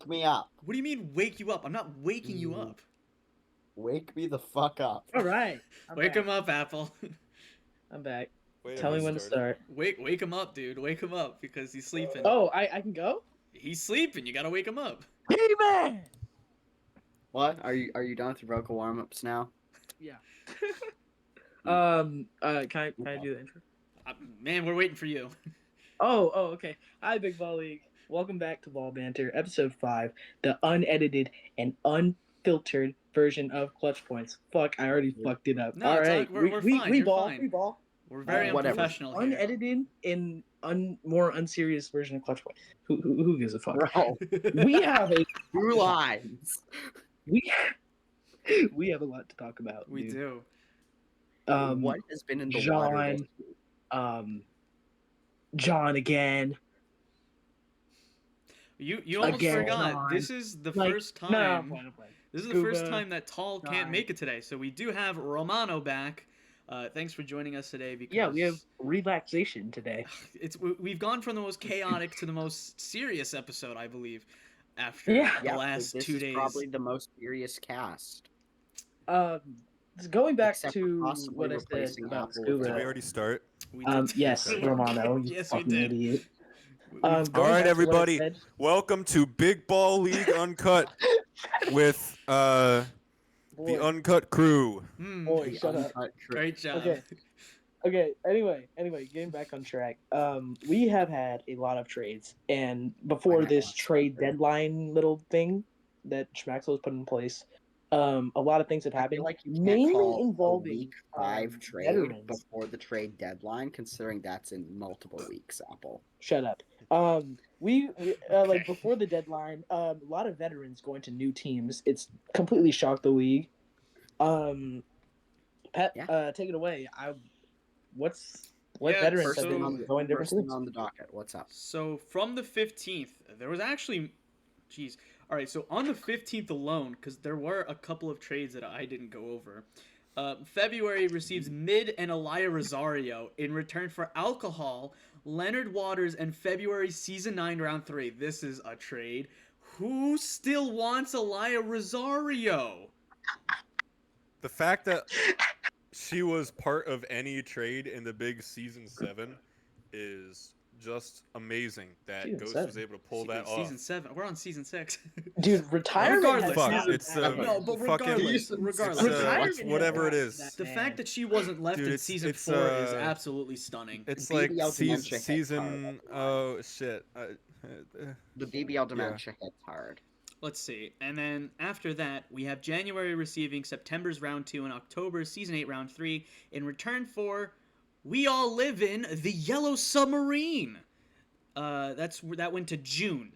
Wake me up. What do you mean wake you up? I'm not waking you up. Wake me the fuck up. All right. Wake him up, Apple. I'm back. Wait, Tell me when to start. Wake him up, dude. Wake him up because he's sleeping. Oh, I can go? He's sleeping. You gotta wake him up. Hey, man! What? Are you done with your vocal warm-ups now? Yeah. Can I do the intro? Man, we're waiting for you. Oh, okay. Hi, Big Ball League. Welcome back to Ball Banter, episode 5, the unedited and unfiltered version of Clutch Points. Fuck, I already fucked it up. No, All it's right, all- we're fine, we you're ball, fine. we ball. We're very whatever. unprofessional here. Unedited and more unserious version of Clutch Points. Who gives a fuck? Bro, We have a 2 lines. we have a lot to talk about. We dude. do. What has been in the water? John, this week? John again. You almost Again, forgot. John. This is the Like, first no, time. I'm playing. This is the Scuba, first time that Tall can't John. make it today. So we do have Romano back. Thanks for joining us today. Because Yeah, we have relaxation today. we've gone from the most chaotic to the most serious episode, I believe, after Yeah. the Yeah, last this 2 is days. probably the most serious cast. Going back Except for to possibly what I said replacing about Apple with Did we Scuba. already start? We did. Yes, Romano, you Yes, we fucking did. idiot. We've- Going All back right, to what I everybody. said- Welcome to Big Ball League Uncut with the Boy, Uncut Crew. boy, shut up. Great job. Okay. Okay. Anyway, getting back on track. We have had a lot of trades, and before this trade deadline little thing that Schmaxel has put in place, a lot of things have I happened. feel like you can't mainly call involving a week 5 trade veterans. before the trade deadline, considering that's in multiple weeks. Apple. Shut up. We like before the deadline, a lot of veterans going to new teams. It's completely shocked the league. Pat, Yeah. take it away. What Yeah, veterans First have thing been on the, going different first thing teams? on the docket. What's up? So from the 15th, there was actually, jeez. All right, so on the 15th alone, because there were a couple of trades that I didn't go over. February receives Mid and Elia Rosario in return for alcohol, Leonard Waters, and February Season 9 Round 3. This is a trade. Who still wants Elia Rosario? The fact that she was part of any trade in the big Season 7 is just amazing that Season Ghost 7? was able to pull that Season off. 7. We're on Season 6. Dude, retirement. Regardless. has Fuck, happened. it's the No, but fucking regardless, Retirement whatever it has is. happened. The fact that she wasn't left Dude, in it's- Season it's, 4 is absolutely stunning. It's BBL like dementia hits season. hard. Oh shit. The BBL dementia hits hard. Let's see. And then after that, we have January receiving September's Round 2 and October's Season 8 Round 3 in return for We All Live in the Yellow Submarine. That went to June.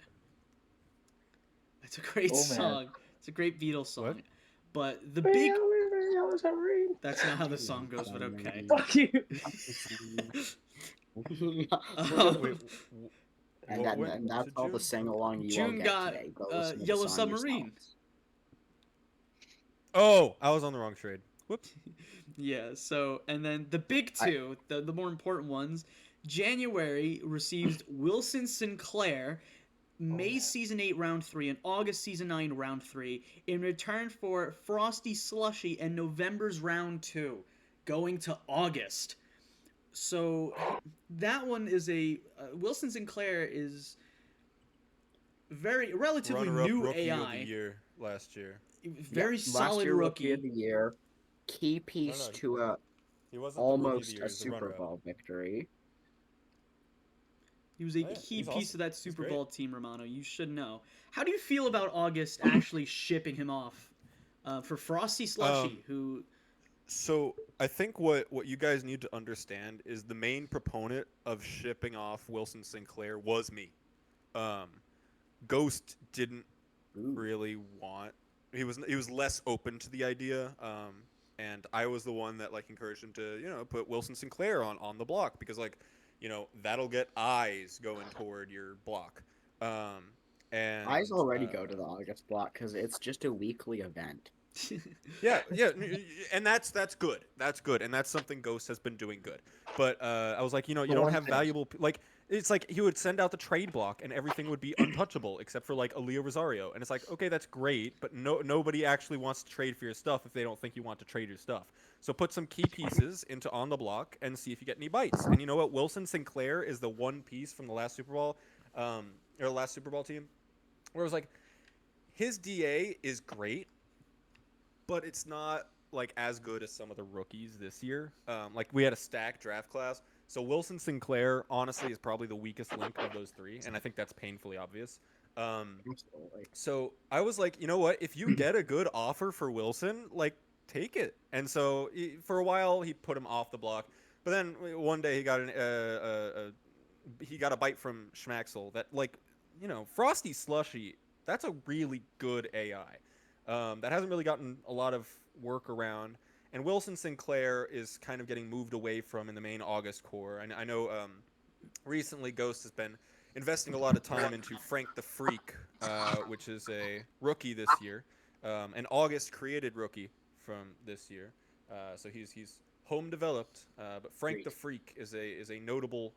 That's a great Oh, man. song. It's a great Beatles song. What? But the big... Submarine. That's not how the song goes, but okay. Fuck you. And, and that's all the sing along you all June get got today. Go listen to the Yellow song Submarine. yourselves. Oh, I was on the wrong trade. Whoops. Yeah, so, and then the big two, the more important ones, January receives Wilson Sinclair, May Season 8 Round 3 and August Season 9 Round 3 in return for Frosty Slushy and November's Round 2 going to August. So that one is Wilson Sinclair is relatively Runner-up new rookie AI. of the year last year. Very Last solid year, rookie. of the year. Key piece No, to a He wasn't the rookie of almost the year, a he's the Super runner-up. Bowl victory. He was a Yeah, key he's piece awesome. of that He's Super great. Bowl team, Romano. You should know. How do you feel about August actually shipping him off for Frosty Slushy, who... So I think what you guys need to understand is the main proponent of shipping off Wilson Sinclair was me. Ghost didn't Ooh. really want. He was less open to the idea. And I was the one that encouraged him to put Wilson Sinclair on the block because that'll get eyes going toward your block. And Eyes already go to the August block because it's just a weekly event. Yeah, and that's good. That's good, and that's something Ghost has been doing good. But I was like, you don't one have thing. valuable it's like he would send out the trade block and everything would be untouchable except for like Aaliyah Rosario. And it's like, okay, that's great, but nobody actually wants to trade for your stuff if they don't think you want to trade your stuff. So put some key pieces into on the block and see if you get any bites. And you know what? Wilson Sinclair is the one piece from the last Super Bowl, or the last Super Bowl team, where it was like, his DA is great, but it's not like as good as some of the rookies this year. Like we had a stacked draft class. So Wilson Sinclair, honestly, is probably the weakest link of those three, and I think that's painfully obvious. Absolutely. So I was like, you know what? If you get a good offer for Wilson, like, take it. And so for a while, he put him off the block. But then one day he got a bite from Schmaxel that, like, you know, Frosty Slushy, that's a really good AI. That hasn't really gotten a lot of work around. And Wilson Sinclair is kind of getting moved away from in the main August core. And I know recently Ghost has been investing a lot of time into Frank the Freak, which is a rookie this year, an August created rookie from this year. So he's home developed, but Frank the Freak is a notable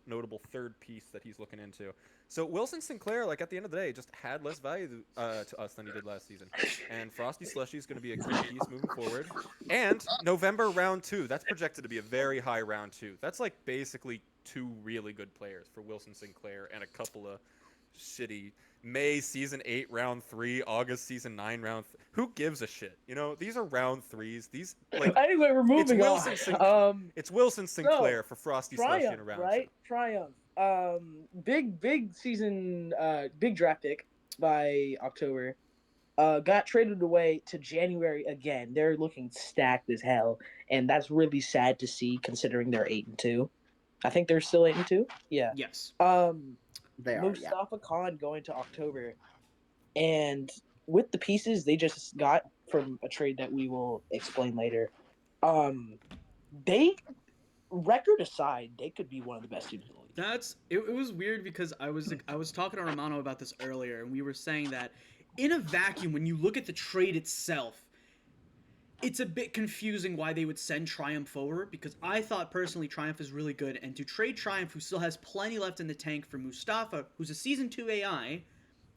third piece that he's looking into. So Wilson Sinclair, like at the end of the day, just had less value to us than he did last season. And Frosty Slushy is going to be a key piece moving forward. And November round 2, that's projected to be a very high round 2. That's like basically 2 really good players for Wilson Sinclair and a couple of shitty May season 8 round 3, August season 9 round. Who gives a shit? You know, these are round 3s. These like Anyway, we're moving on. It's Wilson Sinclair for Frosty Slushy in a round right? 2. Triumph. Big season, big draft pick by October. Got traded away to January again. They're looking stacked as hell, and that's really sad to see considering they're 8-2. I think they're still 8-2. Yeah. Yes. They are. Mustafa Khan going to October, and with the pieces they just got from a trade that we will explain later, they, record aside, they could be one of the best teams in the league. It was weird because I was talking to Romano about this earlier, and we were saying that in a vacuum, when you look at the trade itself, it's a bit confusing why they would send Triumph over, because I thought personally Triumph is really good, and to trade Triumph, who still has plenty left in the tank, for Mustafa, who's a Season 2 AI,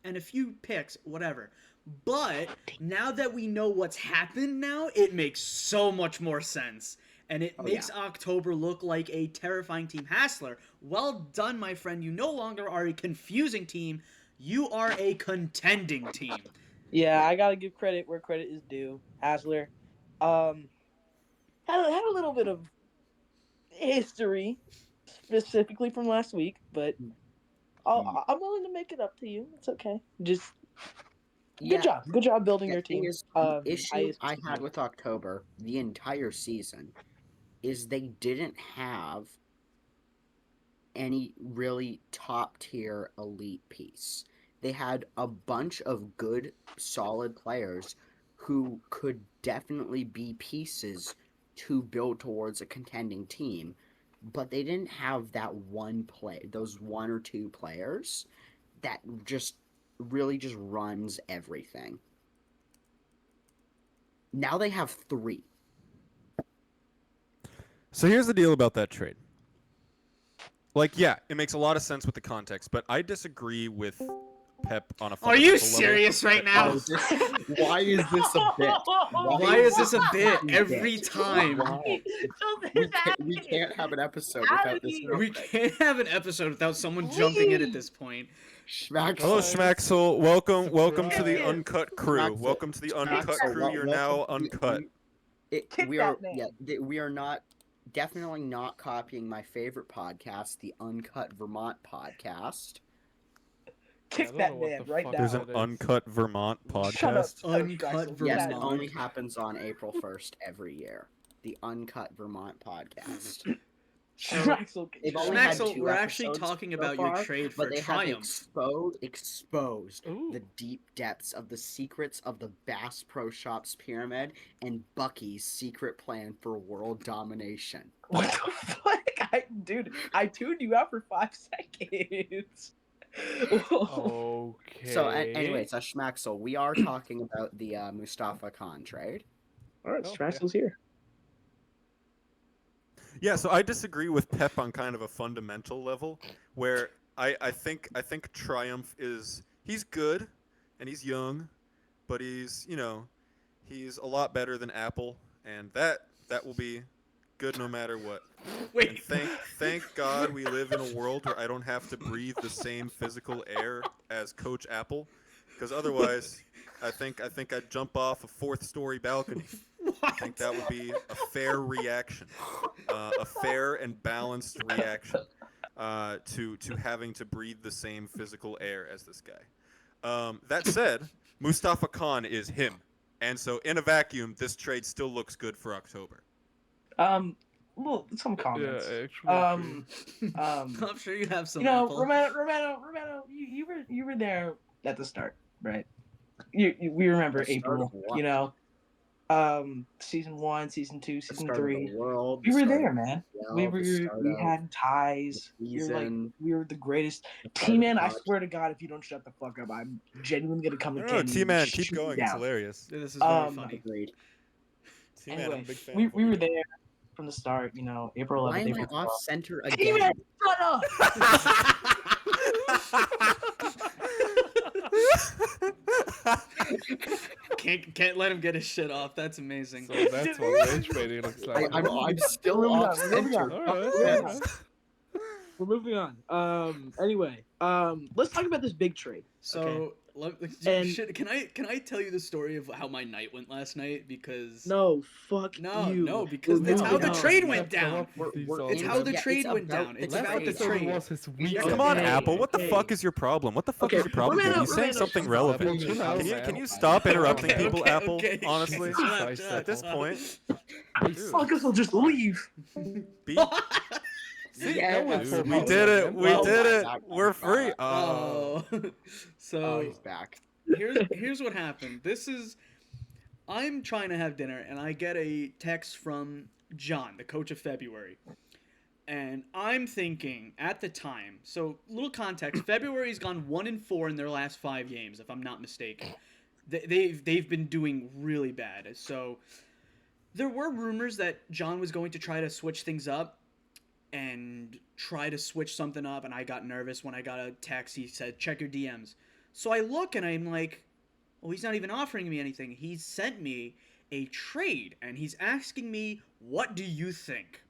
and a few picks, whatever. But now that we know what's happened now, it makes so much more sense. And it makes October look like a terrifying team. Hassler, well done, my friend. You no longer are a confusing team. You are a contending team. Yeah, I gotta give credit where credit is due. Hassler, had a little bit of history, specifically from last week, but I'm willing to make it up to you. It's okay. Just good job building your team. The issue I had with October the entire season is they didn't have any really top tier elite piece. They had a bunch of good, solid players who could definitely be pieces to build towards a contending team, but they didn't have that those 1 or 2 players that just really just runs everything. Now they have 3. So here's the deal about that trade. Like, yeah, it makes a lot of sense with the context, but I disagree with Pep on a fundamental Are you level. serious right now? Why is this a bit? Why is this a bit every time? We can't have an episode without this. We can't have an episode without someone jumping in at this point. Schmaxel. Hello, Schmaxel. Welcome to the Uncut Crew. Welcome to the Uncut Crew. You're now uncut. We are not, definitely not copying my favorite podcast, the Uncut Vermont podcast. Kick that man right now. There's an Uncut Vermont podcast. Uncut Vermont. Yes, it only happens on April 1st every year. The Uncut Vermont podcast. Schmaxel, we're actually talking about your trade for Triumph. Have exposed the deep depths of the secrets of the Bass Pro Shops pyramid and Bucky's secret plan for world domination. What the fuck? I tuned you out for 5 seconds. Okay. So, anyways, Schmaxel, we are talking about the Mustafa Khan trade. All right, Schmaxel's here. Yeah, so I disagree with Pep on kind of a fundamental level, where I think Triumph he's good, and he's young, but he's a lot better than Apple, and that will be good no matter what. And Wait. thank God we live in a world where I don't have to breathe the same physical air as Coach Apple, because otherwise, I think I'd jump off a fourth-story balcony. I think What? that would be a fair reaction, a fair and balanced reaction to having to breathe the same physical air as this guy. That said, Mustafa Khan is him, and so in a vacuum, this trade still looks good for October. Well, some comments. Yeah, actually. I'm sure you have some. You know, Apple. Romano, you were there at the start, right? We remember The start April. of what? You know, season 1, season 2, The season start 3. of the world. We the were start there, of man. the We world, were. the start We of had ties. the We were like, season. we were the greatest. start of T-Man, I God. swear to God, if you don't shut the fuck up, I'm genuinely gonna come No, and no, get you. T-Man, and keep shoot you going. It's down. hilarious. This is very Um, funny. Agreed. T-Man, I'm a Anyway, big fan. we of what we you're were doing. there from the start. You know, April Why 11th, am I April off 12th. center T-Man, again? shut up! Can't let him get his shit off. That's amazing. So that's what rage baiting looks like. I'm still We're moving off on, we're moving center. on. Alright, We're moving alright. We're moving on. Anyway, let's talk about this big trade. So, Okay. and can I tell you the story of how my night went last night? Because No, fuck no, you. because We're it's how moving the on. trade You went have come down. up with these We're all It's the how the time. Yeah, trade it's went about down. the It's Last about the episode trade. was his Yeah, Yeah, week. come on, Okay, Apple. What the okay. fuck is your problem? What the fuck Okay, is your problem? Romano, Are you saying Romano, something shut relevant? Apple, chill out, Can man. you stop interrupting Okay, people, okay, Apple? okay. Honestly, Jesus Christ, at this Apple. point, Please. Fuck us, I'll just leave. be. See, Yeah, now it's Dude, so we funny did it. again. We Oh did my it. God, We're free. Oh, Oh, so he's back. here's what happened. I'm trying to have dinner and I get a text from John, the coach of February. And I'm thinking at the time, so little context, February's gone 1-4 in their last 5 games, if I'm not mistaken. They've been doing really bad. So there were rumors that John was going to try to switch things up and try to switch something up, and I got nervous when I got a text. He said, check your DMs. So I look and I'm like, well, he's not even offering me anything. He's sent me a trade and he's asking me, what do you think?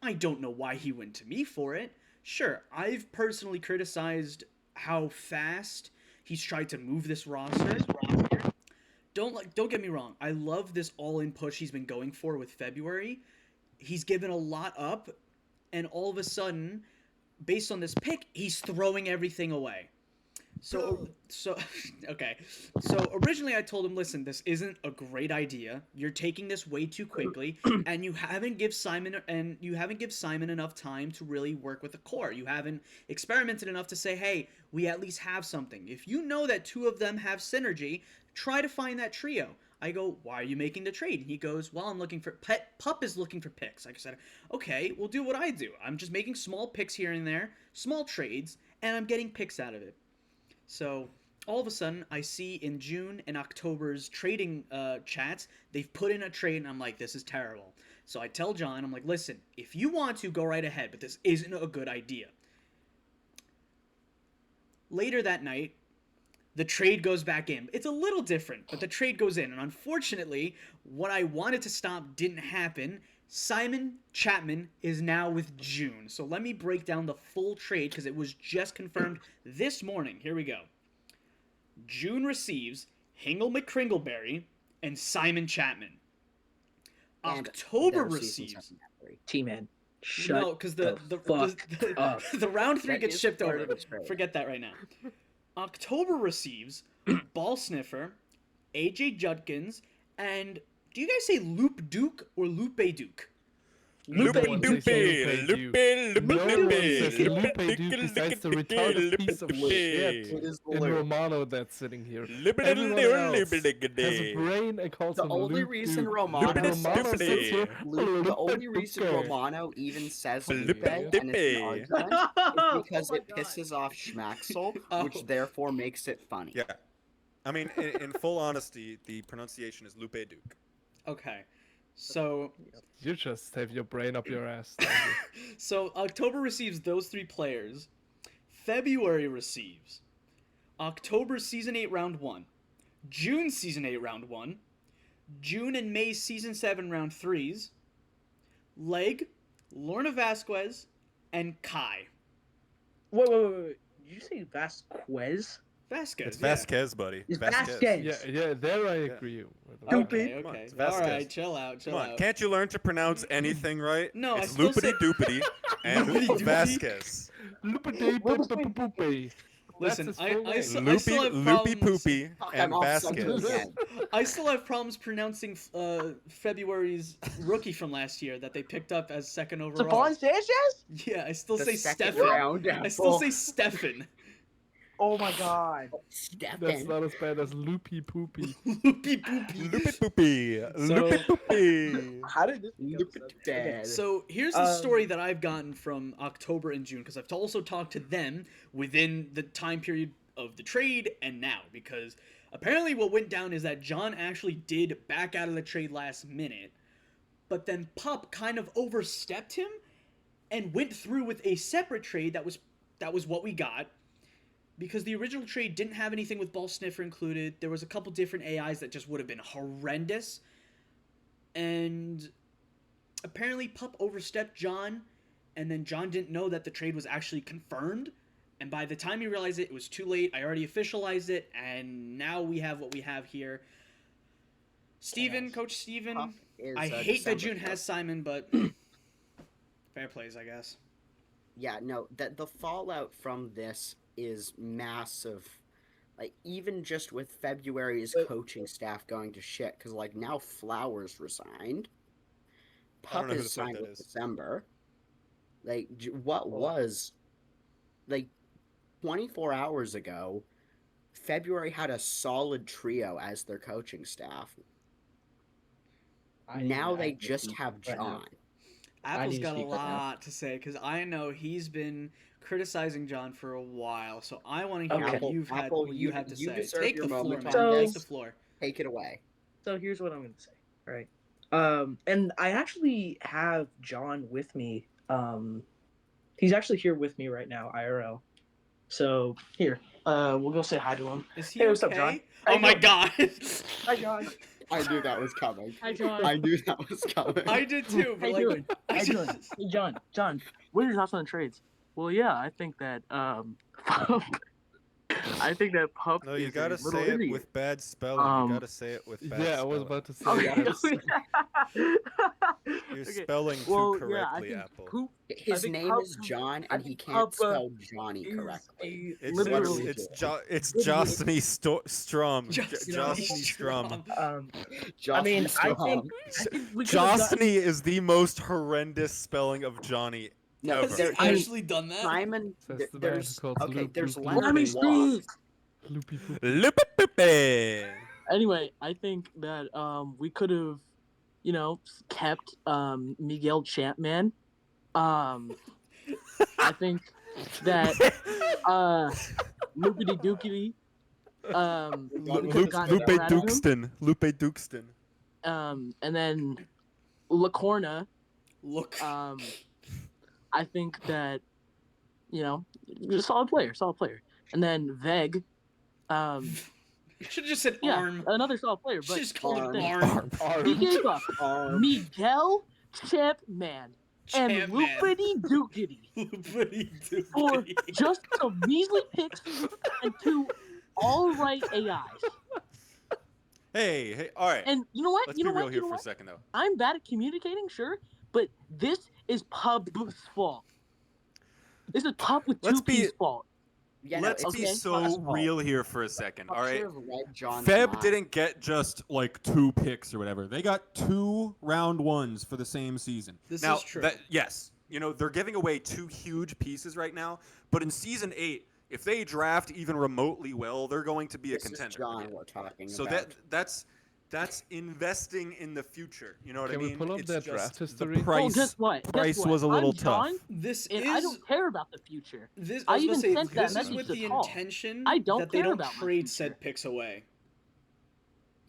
I don't know why he went to me for it. Sure, I've personally criticized how fast he's tried to move this roster. Don't get me wrong. I love this all-in push he's been going for with February. He's given a lot up, and all of a sudden, based on this pick, he's throwing everything away. So okay. So originally I told him, listen, this isn't a great idea. You're taking this way too quickly, and you haven't give Simon enough time to really work with the core. You haven't experimented enough to say, hey, we at least have something. If you know that two of them have synergy, try to find that trio. I go, why are you making the trade? And he goes, well, I'm looking for Pup is looking for picks. Like I said, okay, we'll do what I do. I'm just making small picks here and there, small trades, and I'm getting picks out of it. So all of a sudden, I see in June and October's trading chats, they've put in a trade, and I'm like, this is terrible. So I tell John, I'm like, listen, if you want to, go right ahead, but this isn't a good idea. Later that night, the trade goes back in. It's a little different, but the trade goes in. And unfortunately, what I wanted to stop didn't happen. Simon Chapman is now with June. So let me break down the full trade because it was just confirmed this morning. Here we go. June receives Hingle McCringleberry and Simon Chapman. And October their season's receives... T-Man, shut No, because the fuck up. the round 3 That gets is shipped part over. of the trade. Forget that right now. October receives Ball Sniffer, AJ Judkins, and do you guys say Loop Duke or Lupe Duke? Lupe Lupe Dupe, Lupe, Lupe, No one says Lupe, Lupe Duke besides the retarded piece of shit It is the in Lupe. Romano that's sitting here. Lupe, Everyone else has a brain and calls The him only Lupe reason Duke. Romano And Romano Lupe sits here, the only reason Lupe. Romano even says Lupe Lupe and it's an Dupe. argument is because Oh my it God. pisses off Schmaxel, Oh. which therefore makes it funny. Yeah. I mean, in full honesty, the pronunciation is Lupe Duke. Okay. So You just have your brain up your ass. don't you? so October receives those 3 players. February receives October Season 8 Round 1, June Season 8 Round 1, June and May Season 7 Round 3s, Leg, Lorna Vasquez, and Kai. Wait. Did you say Vasquez? Vasquez, It's yeah. Vasquez, buddy. It's Vasquez. Yeah, there I agree. Okay, Stupid. Come on, okay. it's All Vasquez. right, chill out, chill Come on, out. can't you learn to pronounce anything right? No, I it's still say- loopity doopity and Loopity-doopity? Vasquez. Loopity-poopy. Listen, That's his I full name. still Loopy, have loopy problems. poopy, Fuck, and I'm off subject Vasquez. again. I still have problems pronouncing February's rookie from last year that they picked up as second overall. Stephon Sanchez? Yeah, I still The say second Stefan. round I still apple. say Stefan. Oh my god. That's Stefan. not as bad as loopy poopy. Loopy poopy. Loopy poopy, loopy poopy. How did this become Look a subject? at that. So here's the story that I've gotten from October and June, because I've also talked to them within the time period of the trade and now, because apparently what went down is that John actually did back out of the trade last minute, but then Pup kind of overstepped him and went through with a separate trade that was what we got. Because the original trade didn't have anything with Ball Sniffer included. There was a couple different AIs that just would have been horrendous. And apparently Pup overstepped John, and then John didn't know that the trade was actually confirmed. And by the time he realized it, it was too late. I already officialized it, and now we have what we have here. Steven, Yes. Coach Steven, Pup is, I hate that December June has 1st. Simon, but fair plays, I guess. Yeah, no, the fallout from this is massive. Like, even just with February's coaching staff going to shit, because, like, now Flowers resigned. I don't Pup know who is the fuck signed that with is. December. Like, what was, like, 24 hours ago, February had a solid trio as their coaching staff. Now they just have John. Apple's need to got a speak right now. lot to say because I know he's been criticizing John for a while, so I want to hear Okay. what Apple, you you- have to you say. deserve Take your the floor, moment man. on Take this. the floor. Take it away. So here's what I'm going to say. All right. And I actually have John with me. He's actually here with me right now, IRL. So here, we'll go say hi to him. Is he Hey, okay? what's up, John? Oh How my you doing? god! Hi, John. I knew that was coming. Hi, John. I knew that was coming. I did too, How but you like, doing? I How you doing? just- Hey, John. John, what are your thoughts on the trades? Well, yeah, I think that Pup No, you is gotta a little say it idiot. with bad spelling. You gotta say it with bad Yeah, I spelling. was about to say Okay. that. You're Okay. spelling too Well, correctly, yeah, I think Apple. Poop His think name Pup- is John, I and he think can't Pup, spell Johnny is correctly. a It's literally it's literally- Jostny Strom. Just Jostny Strom. Josh I mean, I Strom. think we could have gotten- Jostny is the most horrendous spelling of Johnny. No, ever. Has he there, actually done that? Simon. Says the man There's called okay. Luke There's Luke Leonard Let me Luke. Waugh. speak. Loopy poopy. Lippy-pippy. Anyway, I think that we could have, kept Miguel Champman. I think that Loopity Dookity. Lupe Dukeston. Lupe Dukeston. And then Lacorna. Look. I think that solid player. And then Veg. You should have just said Yeah, arm. another solid player. Should But just call Arm. him arm. he gave up Arm. Miguel Champman and Champman. Loopity Dookity Loopity for doopity. just some measly picks and two all right AIs. Hey, all right. And you know what? Let's you be know real what? here You know for a what? second, though. I'm bad at communicating, sure, but this is Pub's fault. This is Pub with Let's two be- P's fault. Yeah, no, Let's it's be okay. so Puck's fault. real here for a second, Puck all right? should have read John's Feb mind. didn't get just like 2 picks or whatever. They got 2 round 1s for the same season. This now, is true. Yes, they're giving away 2 huge pieces right now, but in season 8, if they draft even remotely well, they're going to be This a contender. is John again. we're talking So about. that's investing in the future. You know what Can I we mean? pull up It's that just draft the history? Well, price. guess what? price Guess what? was a little I'm John, tough. This and is. I don't care about the future. This, I I was even gonna say, sent that this is message with to the Paul. intention I don't that they care don't about my trade future. said picks away.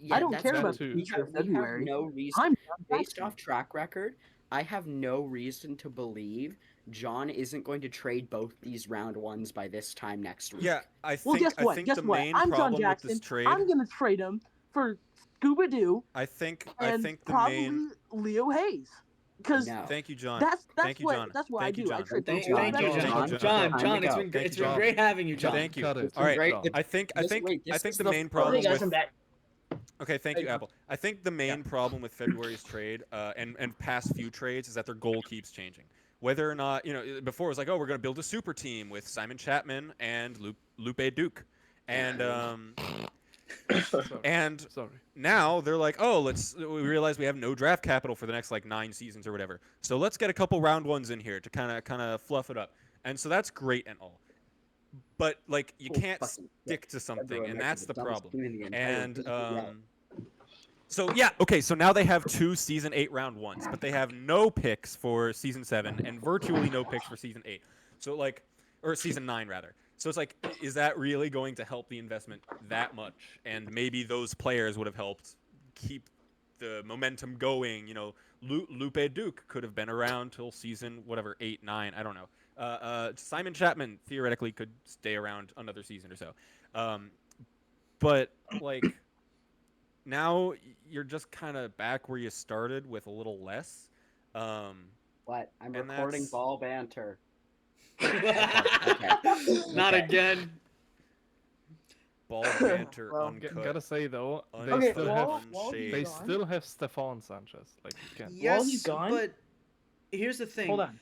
Yeah, I don't that's care that about too. the we future have, of we have February. no reason. I'm Based off track record, I have no reason to believe John isn't going to trade both these round ones by this time next week. Yeah, I Well, think guess what? the Guess what? main I'm John problem with Jackson. this trade. I'm gonna trade him for Scuba Doo I think and the probably main. Leo Hayes. Because No. Thank you, John. that's Thank you, what John. that's what Thank I you, do. I John. trade Thank, both thank you, veterans. John. Thank you, John, Time to it's go. been Thank it's you, been John. great having you, John. Thank you. Cut it. All right. Great. John. I think Wait, I this think is the the main first- problem Hey guys, with I'm back. Okay, thank you, Hey, Apple. I think the main problem with February's trade and past few trades is that their goal keeps changing. Whether or not, before it was like, oh, we're going to build a super team with Simon Chapman and Lupe Duke. And Sorry. and Sorry. now they're like, oh, we realize we have no draft capital for the next like 9 seasons or whatever. So let's get a couple round ones in here to kind of fluff it up. And so that's great and all. But like you Oh, can't fucking stick to something, February and might be that's the the dumbest problem. team in the entire And BBL. so yeah, okay, so now they have 2 season 8 round ones, but they have no picks for season 7 and virtually no picks for season 8. So like or season 9 rather. So it's like, is that really going to help the investment that much? And maybe those players would have helped keep the momentum going. Lupe Duke could have been around till season whatever 8, 9. I don't know. Simon Chapman theoretically could stay around another season or so. But like now you're just kind of back where you started with a little less. What? I'm And recording that's- ball banter. Not Okay. again. Ball banter Well, uncut. Gotta say though, they Okay, still while- have while he's they gone- still have Stefan Sanchez. Like you can't. Yes, While he's gone- but here's the thing. Hold on.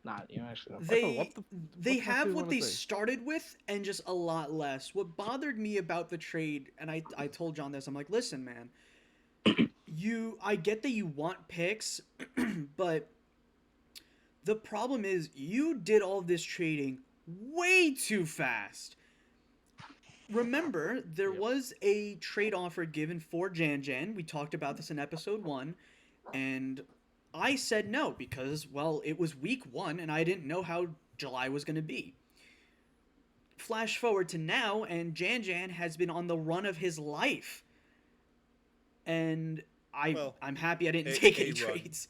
Nah, you actually don't. They what the they fuck do have you what wanna they say? started with and just a lot less. What bothered me about the trade, and I told John this, I'm like, listen, man, I get that you want picks, but the problem is you did all this trading way too fast. Remember, there Yep. was a trade offer given for Jan. We talked about this in episode 1, and I said no because, well, it was week 1 and I didn't know how July was going to be. Flash forward to now, and Jan has been on the run of his life. And I'm happy I didn't take any run. trades.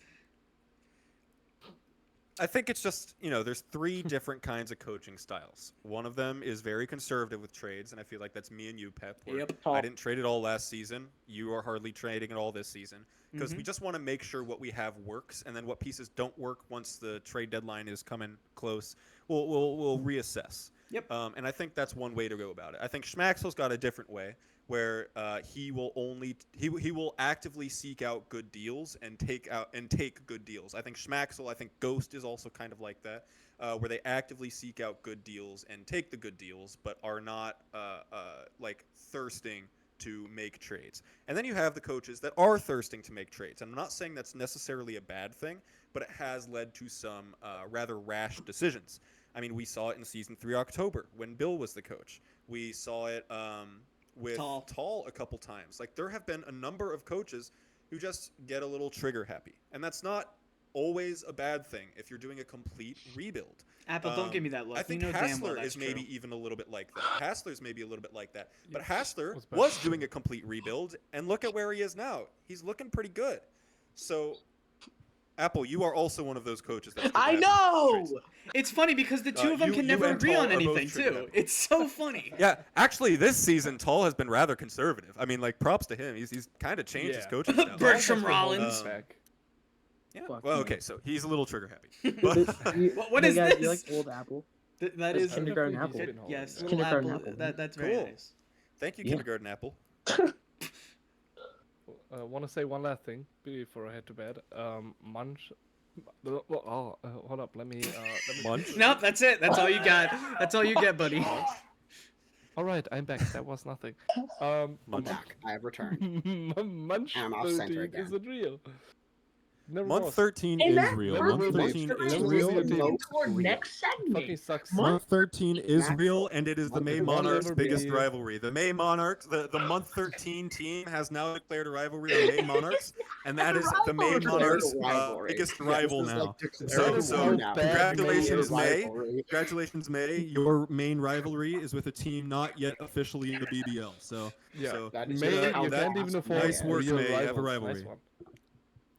I think it's just, there's 3 different kinds of coaching styles. One of them is very conservative with trades, and I feel like that's me and you, Pep. Where Yep. I didn't trade it all last season. You are hardly trading it all this season. Because Mhm. we just want to make sure what we have works, and then what pieces don't work once the trade deadline is coming close, we'll reassess. Yep. And I think that's one way to go about it. I think Schmaxwell's got a different way, where he will actively seek out good deals and take good deals. I think Schmaxwell, I think Ghost is also kind of like that, where they actively seek out good deals and take the good deals, but are not like thirsting to make trades. And then you have the coaches that are thirsting to make trades. And I'm not saying that's necessarily a bad thing, but it has led to some rather rash decisions. I mean, we saw it in season 3 October when Bill was the coach. We saw it with Tall a couple times. Like, there have been a number of coaches who just get a little trigger happy. And that's not always a bad thing if you're doing a complete rebuild. Apple, don't give me that look. I think you know damn well Hassler that's is maybe true. even a little bit like that. Hassler's maybe a little bit like that. But Yeah, Hassler was bad. was doing a complete rebuild, and look at where he is now. He's looking pretty good. So, Apple, you are also one of those coaches. That's I trigger happy know. with trades. It's funny because the two of them you can never and agree Tall on are both anything, trigger too. happy. It's so funny. Yeah, actually, this season, Tall has been rather conservative. I mean, like, props to him. He's kind of changed his Yeah. coaching style. Bertram Tall has been holding Rollins. it back. Yeah. Fuck Well, you. okay, so he's a little trigger happy. What Hey is guys, this? You like old Apple? That That's is kindergarten He's apple. been holding Yes, it little Kindergarten apple. apple. That's very Cool. nice. Thank you, Yeah. Kindergarten Apple. Want to say one last thing before I head to bed. Munch. Hold up. Let me. Munch? Nope, that's it. That's all you got. That's all you get, buddy. All right, I'm back. That was nothing. I'm back. I have returned. Munch I'm off center 13 again. isn't real. Never Month was. 13 Hey, is Matt, real. Never Month will be. 13 Never is will real. be a team. Into our Real. next segment. Fucking sucks. Month 13 is Matt, real, and it is the Month May 13 Monarchs' will biggest be- rivalry. The May Monarchs, the Month 13 team has now declared a rivalry on May Monarchs, and that is the May Rivalry. Monarchs' Rivalry. biggest Yeah, rival this is now. like declared So, That is so how now. bad congratulations, May is. May. Rivalry. Congratulations, May. Your main rivalry is with a team not yet officially in the BBL. So, Yeah. so That is May, how you that can't even has to be. afford Nice work, real May. You have a rivals. rivalry. Nice one.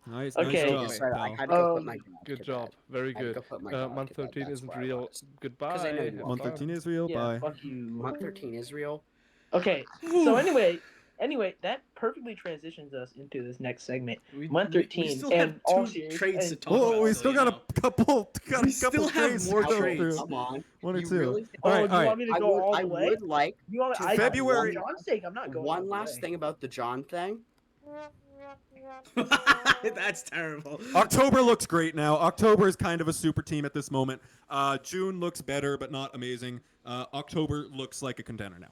Nice, Okay. nice Yes, job. I pal. had to go put my dog Good to job. bed. Very I had to good. go put my dog Month to bed. 13 That's isn't where I real. was. Goodbye. I know you Have Month are. 13 fun. is real. Yeah, Bye. fuck you. Month 13 is real. Okay. So anyway, that perfectly transitions us into this next segment. Month 13. We still and have all two serious, trades to and- talk about. Oh, we so, still you got know. a couple. We still have trades more to go Albert, trades. through. come on. One or You two. really Oh, All right, do you want me to I go would, all I the way? would like You want to I, February- For John's sake, I'm not going. all one the last way. thing about the John thing. That's terrible. October looks great now. October is kind of a super team at this moment. June looks better, but not amazing. October looks like a contender now.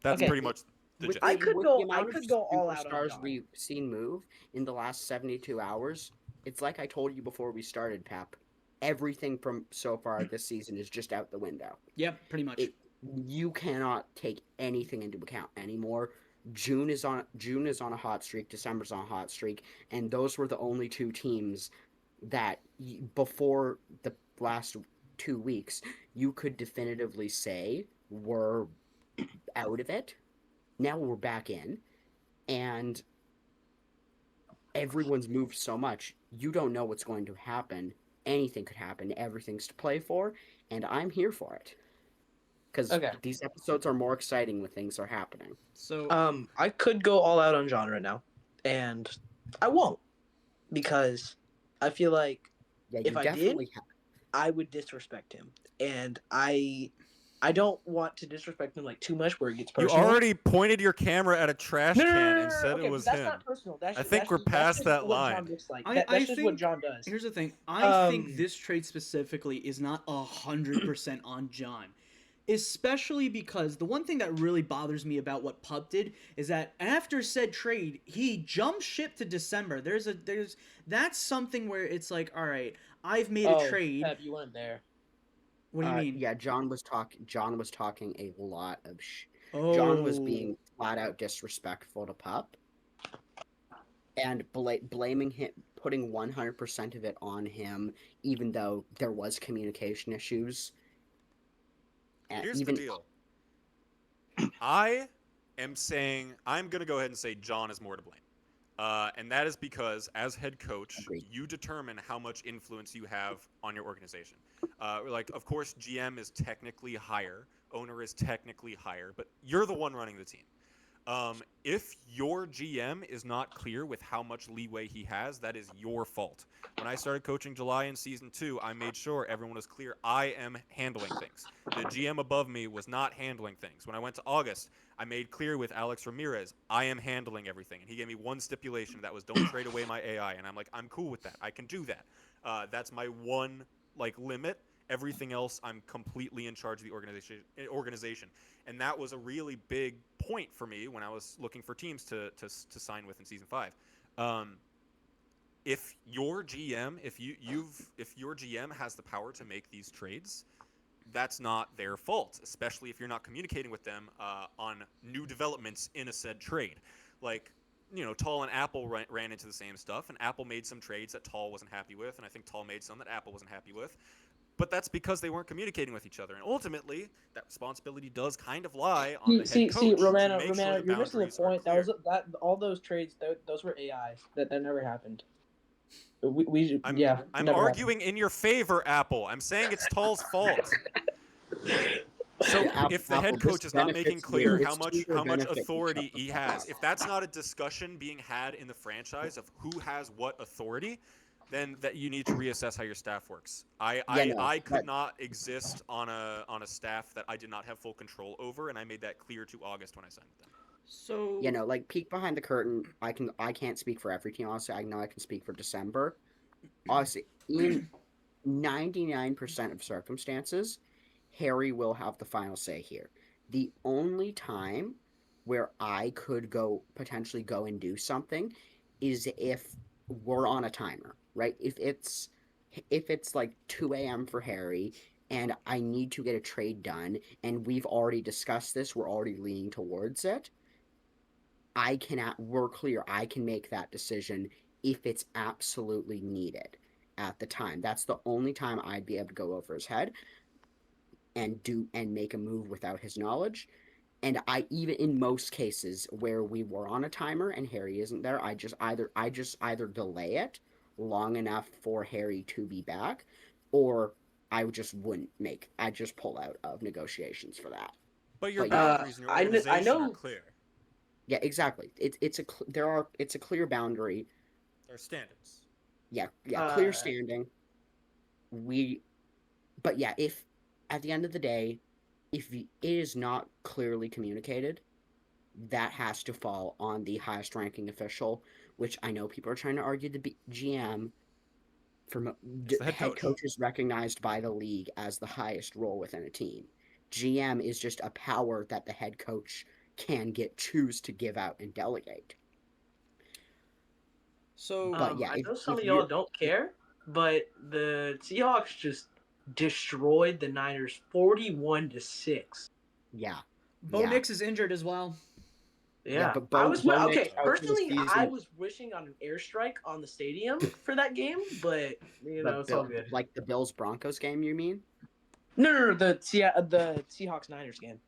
That's Okay. pretty much the With gist. I the, could with go- the amount I could of go all out on superstars John. we've seen move in the last 72 hours, it's like I told you before we started, Pep. Everything from so far this season is just out the window. Yep, pretty much. You cannot take anything into account anymore. June is on a hot streak, December's on a hot streak, and those were the only two teams that before the last 2 weeks you could definitively say were out of it. Now we're back in, and everyone's moved so much. You don't know what's going to happen. Anything could happen. Everything's to play for, and I'm here for it. Because Okay. these episodes are more exciting when things are happening. So I could go all out on John right now, and I won't, because I feel like Yeah, if you I definitely have. I would disrespect him, and I don't want to disrespect him like too much where it gets You personal. already pointed your camera at a trash No, no, no, can no, and no, said okay, it was that's him. not personal. That's I just, think that's we're just, that's past just that what line. John looks like. I That's just think, what John does. Here's the thing. I think Um, this trade specifically is not 100% on John. Especially because the one thing that really bothers me about what Pup did is that after said trade, he jumped ship to December. That's something where it's like, all right, I've made a trade. Pep, you weren't there. What do you mean? Yeah, John was talking a lot of Oh. John was being flat out disrespectful to Pup, and blaming him, putting 100% of it on him, even though there was communication issues. And Here's the deal. I am saying I'm going to go ahead and say John is more to blame. And that is because, as head coach, Agreed. you determine how much influence you have on your organization. Of course, GM is technically higher, owner is technically higher, but you're the one running the team. If your GM is not clear with how much leeway he has, that is your fault. When I started coaching July in season 2, I made sure everyone was clear I am handling things. The GM above me was not handling things. When I went to August, I made clear with Alex Ramirez, I am handling everything. And he gave me one stipulation that was don't trade away my AI. And I'm like, I'm cool with that. I can do that. That's my one limit. Everything else, I'm completely in charge of the organization. And that was a really big point for me when I was looking for teams to sign with in season 5. If your GM, if your GM has the power to make these trades, that's not their fault, especially if you're not communicating with them on new developments in a said trade. Tall and Apple ran into the same stuff, and Apple made some trades that Tall wasn't happy with, and I think Tall made some that Apple wasn't happy with. But that's because they weren't communicating with each other, and ultimately, that responsibility does kind of lie on the head coach Romano, to make sure the you're missing the boundaries are point. clear. All those trades. Those were AIs. That never happened. I'm never arguing in your favor, Apple. I'm saying it's Tall's fault. So if the head coach is not making clear how much authority he has, if that's not a discussion being had in the franchise of who has what authority, then that you need to reassess how your staff works. I could not exist on a staff that I did not have full control over, and I made that clear to August when I signed with them. So peek behind the curtain. I can't speak for every team. Honestly, I know I can speak for December. Honestly, in 99% of circumstances, Harry will have the final say here. The only time where I could potentially go and do something is if we're on a timer, right? If it's like 2 a.m. for Harry and I need to get a trade done and we've already discussed this, we're already leaning towards it, we're clear, I can make that decision if it's absolutely needed at the time. That's the only time I'd be able to go over his head and make a move without his knowledge. And even in most cases where we were on a timer and Harry isn't there, I just either delay it long enough for Harry to be back, or I just wouldn't make. I'd just pull out of negotiations for that. But your But yeah, boundaries in your I organization are know. clear. yeah, exactly. It's a clear boundary. There are standards. Yeah, yeah, clear Uh, standing. We, but yeah, if at the end of the day, if it is not clearly communicated, that has to fall on the highest ranking official, which I know people are trying to argue the GM. It's the head Head coach. coach is recognized by the league as the highest role within a team. GM is just a power that the head coach can choose to give out and delegate. So But yeah, I know some if of y'all you're don't care, but the Seahawks just destroyed the Niners 41-6. yeah, Bo yeah, Nix is injured as well. yeah, Yeah, but I was Bo Nix okay. out for the Personally, I season. was wishing on an airstrike on the stadium for that game, but But it's all good. like the Bills Broncos game, you mean? No, the Seahawks Niners game.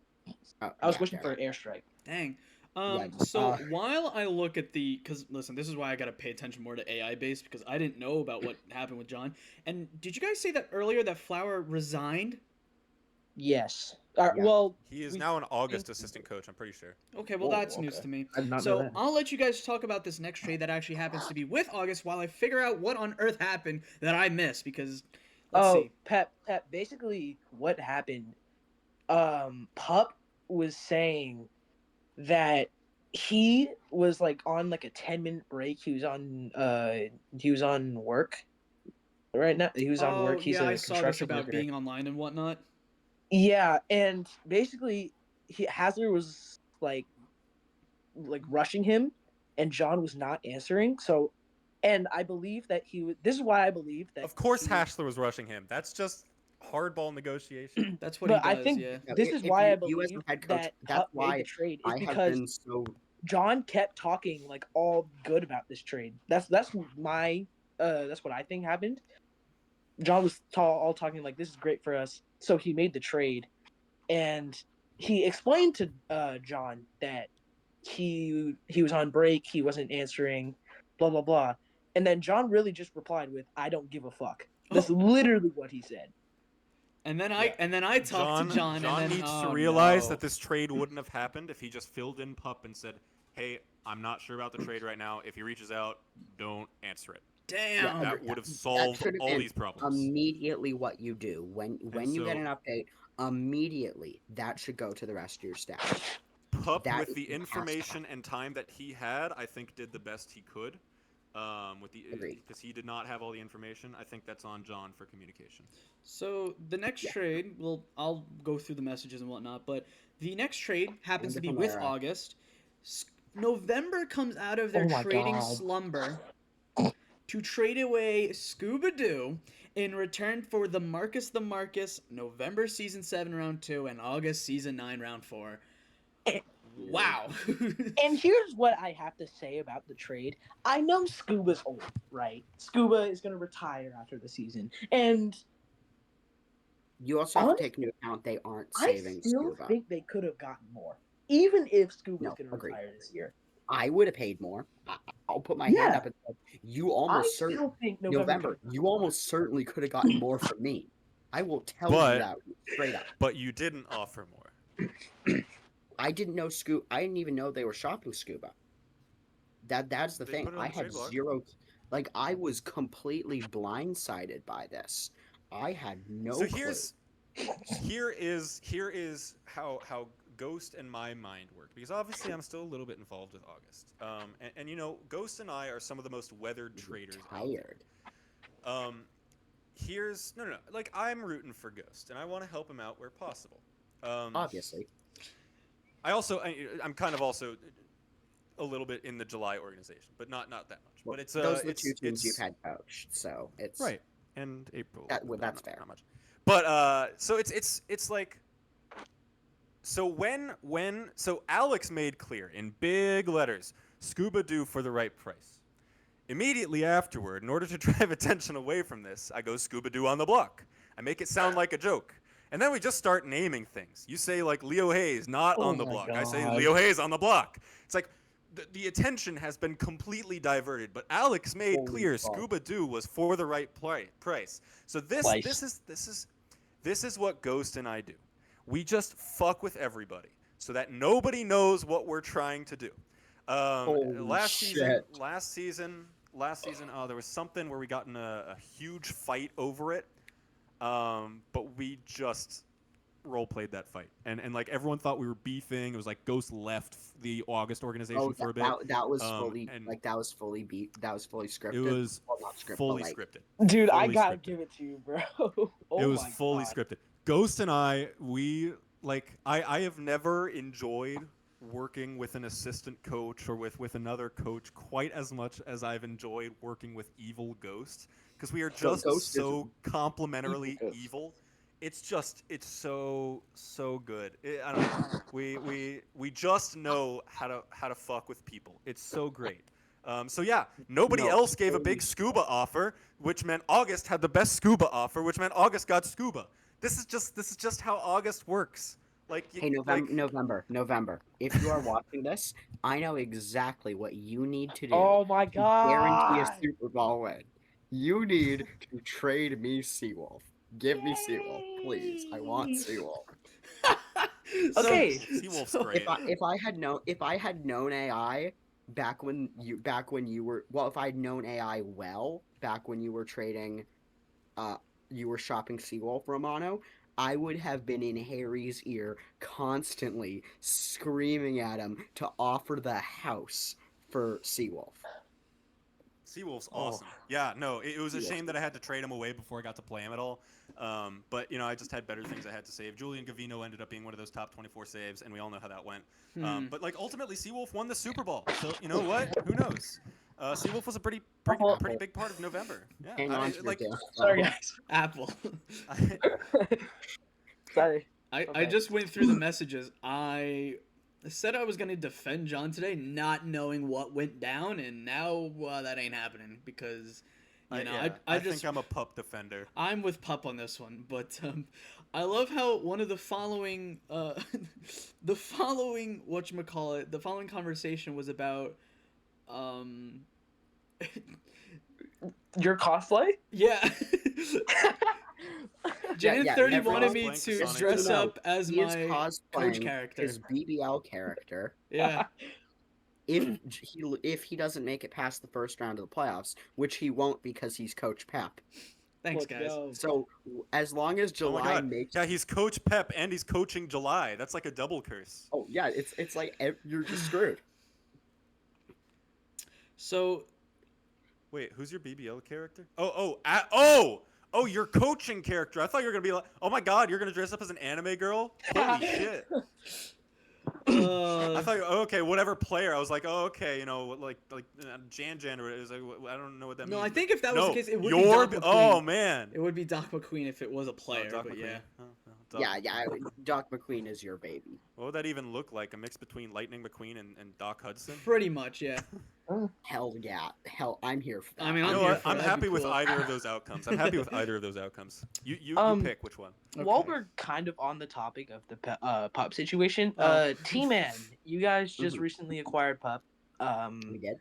Oh I was yeah, wishing fair for enough. an airstrike. Dang. Yeah, So while I look at because listen, this is why I gotta pay attention more to AI based because I didn't know about what happened with John. And did you guys say that earlier that Flower resigned? Yes. Yeah. Well, He is now an August assistant coach, I'm pretty sure. Okay, well Whoa, that's news okay. to me. I did not know So that. I'll let you guys talk about this next trade that actually happens to be with August while I figure out what on earth happened that I missed because let's see. Pep, basically what happened, Pup was saying that he was like on like a 10-minute break. He was on work right now. He was on work. Oh He's yeah, I a saw this construction about worker. being online and whatnot. Yeah, and basically Hasler was like rushing him, and John was not answering. So, and I believe that he was. This is why I believe that. Of course, Hashler was rushing him. That's just hardball negotiation. That's what he But I does, think yeah. No, this is if why I you as the believe head coach, that that's Pup made why the trade is I have because been so. John kept talking like all good about this trade. That's my that's what I think happened. John was all talking like this is great for us, so he made the trade, and he explained to John that he was on break, he wasn't answering, blah blah blah, and then John really just replied with "I don't give a fuck." That's literally what he said. And then Yeah. I talked to John and then needs to oh, realize no. that this trade wouldn't have happened if he just filled in Pup and said, "Hey, I'm not sure about the trade right now. If he reaches out, don't answer it." Yeah, Damn. That would have that solved should have all been these problems. immediately what you do when you get so- an update. Immediately, that should go to the rest of your staff. Pup, That with the has to information and time that he had, I think did the best he could. With the Agreed. because he did not have all the information. I think that's on John for communication. So the next Yeah. trade, well, I'll go through the messages and whatnot, but the next trade happens to be Different with era. August. November comes out of their Oh my trading God. slumber to trade away Scuba Doo in return for the Marcus November season 7 round 2 and August season 9 round 4. Wow. And here's what I have to say about the trade. I know Scuba's old, right? Scuba is going to retire after the season. And You also have to take into account they aren't I saving still Scuba. think they could have gotten more. Even if Scuba's No, going to agreed. retire this year. I would have paid more. I'll put my Yeah. hand up and say, you almost I still think November. You almost certainly could have gotten more from me. I will tell But- you that straight up. But you didn't offer more. I didn't know Scuba. I didn't even know they were shopping Scuba. That's the They thing. put it on I the had trade block. zero. Like I was completely blindsided by this. I had no So clue. here is how Ghost and my mind work, because obviously I'm still a little bit involved with August. And you know, Ghost and I are some of the most weathered traders out there. Tired. Here's no, like I'm rooting for Ghost, and I want to help him out where possible. Obviously. I'm kind of also a little bit in the July organization, but not that much. Well, But it's those are the it's, two teams it's, you've had coached, so it's right, and April. but that's not, fair. Not much. But so it's like. So so Alex made clear in big letters, Scuba Doo for the right price. Immediately afterward, in order to drive attention away from this, I go Scuba Doo on the block. I make it sound like a joke. And then we just start naming things. You say like Leo Hayes not Oh on the my block. I say God. Leo Hayes on the block. It's like the attention has been completely diverted. But Alex made Holy clear fuck. Scuba Doo was for the right price. So this is what Ghost and I do. We just fuck with everybody so that nobody knows what we're trying to do. Holy Last shit. season, oh, there was something where we got in a huge fight over it. But we just role played that fight, and like everyone thought we were beefing. It was like Ghost left the August organization Oh, for a bit. that was fully And like that was fully scripted. it was Well, not scripted, fully but like scripted. Dude, I Fully gotta scripted. give it to you, bro. Oh It was my fully God. scripted. Ghost and I have never enjoyed working with an assistant coach or with another coach quite as much as I've enjoyed working with evil Ghost, because we are just Ghost is so complementarily evil Ghost. evil. It's so good. I don't know. We just know how to fuck with people. It's so great. So yeah, nobody No, else gave a holy big scuba offer, which meant August had the best scuba offer, which meant August got scuba. This is just how August works. Like Hey, November. If you are watching this, I know exactly what you need to do Oh my to guarantee a God. Super Bowl win. You need to trade me Seawolf. Give me Seawolf, please. I want Seawolf. Okay. Seawolf's so- great. If I had known AI back when you were if I'd known AI well back when you were trading, you were shopping Seawolf Romano, I would have been in Harry's ear constantly screaming at him to offer the house for Seawolf. Seawolf's Oh. awesome. Yeah, no, it was a Seawolf's shame that I had to trade him away before I got to play him at all. But I just had better things I had to save. Julian Gavino ended up being one of those top 24 saves, and we all know how that went. But like ultimately, Seawolf won the Super Bowl. So you know what? Who knows? Seawolf was a pretty big part of November. Yeah, Hang on to your like downfall. Sorry, guys. Apple. Sorry. I Okay. just went through the messages. I said I was going to defend John today, not knowing what went down, and now that ain't happening because, I think I'm a pup defender. I'm with Pup on this one, but I love how one of the following, the following conversation was about, Your cosplay? yeah. Jan yeah, 30 everyone- wanted me Cosplaying to Sonic dress the up as He is my coach cosplaying character. his BBL character. Yeah. If he doesn't make it past the first round of the playoffs, which he won't because he's Coach Pep. Thanks, Let's guys. go. So as long as Oh my July God. makes, Yeah, he's Coach Pep and he's coaching July. That's like a double curse. oh yeah, it's like you're just screwed. So Wait, who's your BBL character? Oh, your coaching character. I thought you were gonna be like, oh my God, you're gonna dress up as an anime girl. Holy shit. I thought, okay, whatever player. I was like, oh, okay, like Jan or is like, I don't know what that no, means. I think if that was the case, it would be your Doc McQueen. oh man. It would be Doc McQueen if it was a player, Doc but McQueen. yeah. Yeah, Doc McQueen is your baby. What would that even look like? A mix between Lightning McQueen and Doc Hudson? Pretty much, yeah. Hell yeah, I'm here for that. I mean, You I'm know here what? for I'm it. That'd be happy with cool. either of those outcomes. You pick which one. While Okay. we're kind of on the topic of the pup situation, Oh. T-Man, you guys just Mhm. recently acquired pup. We did.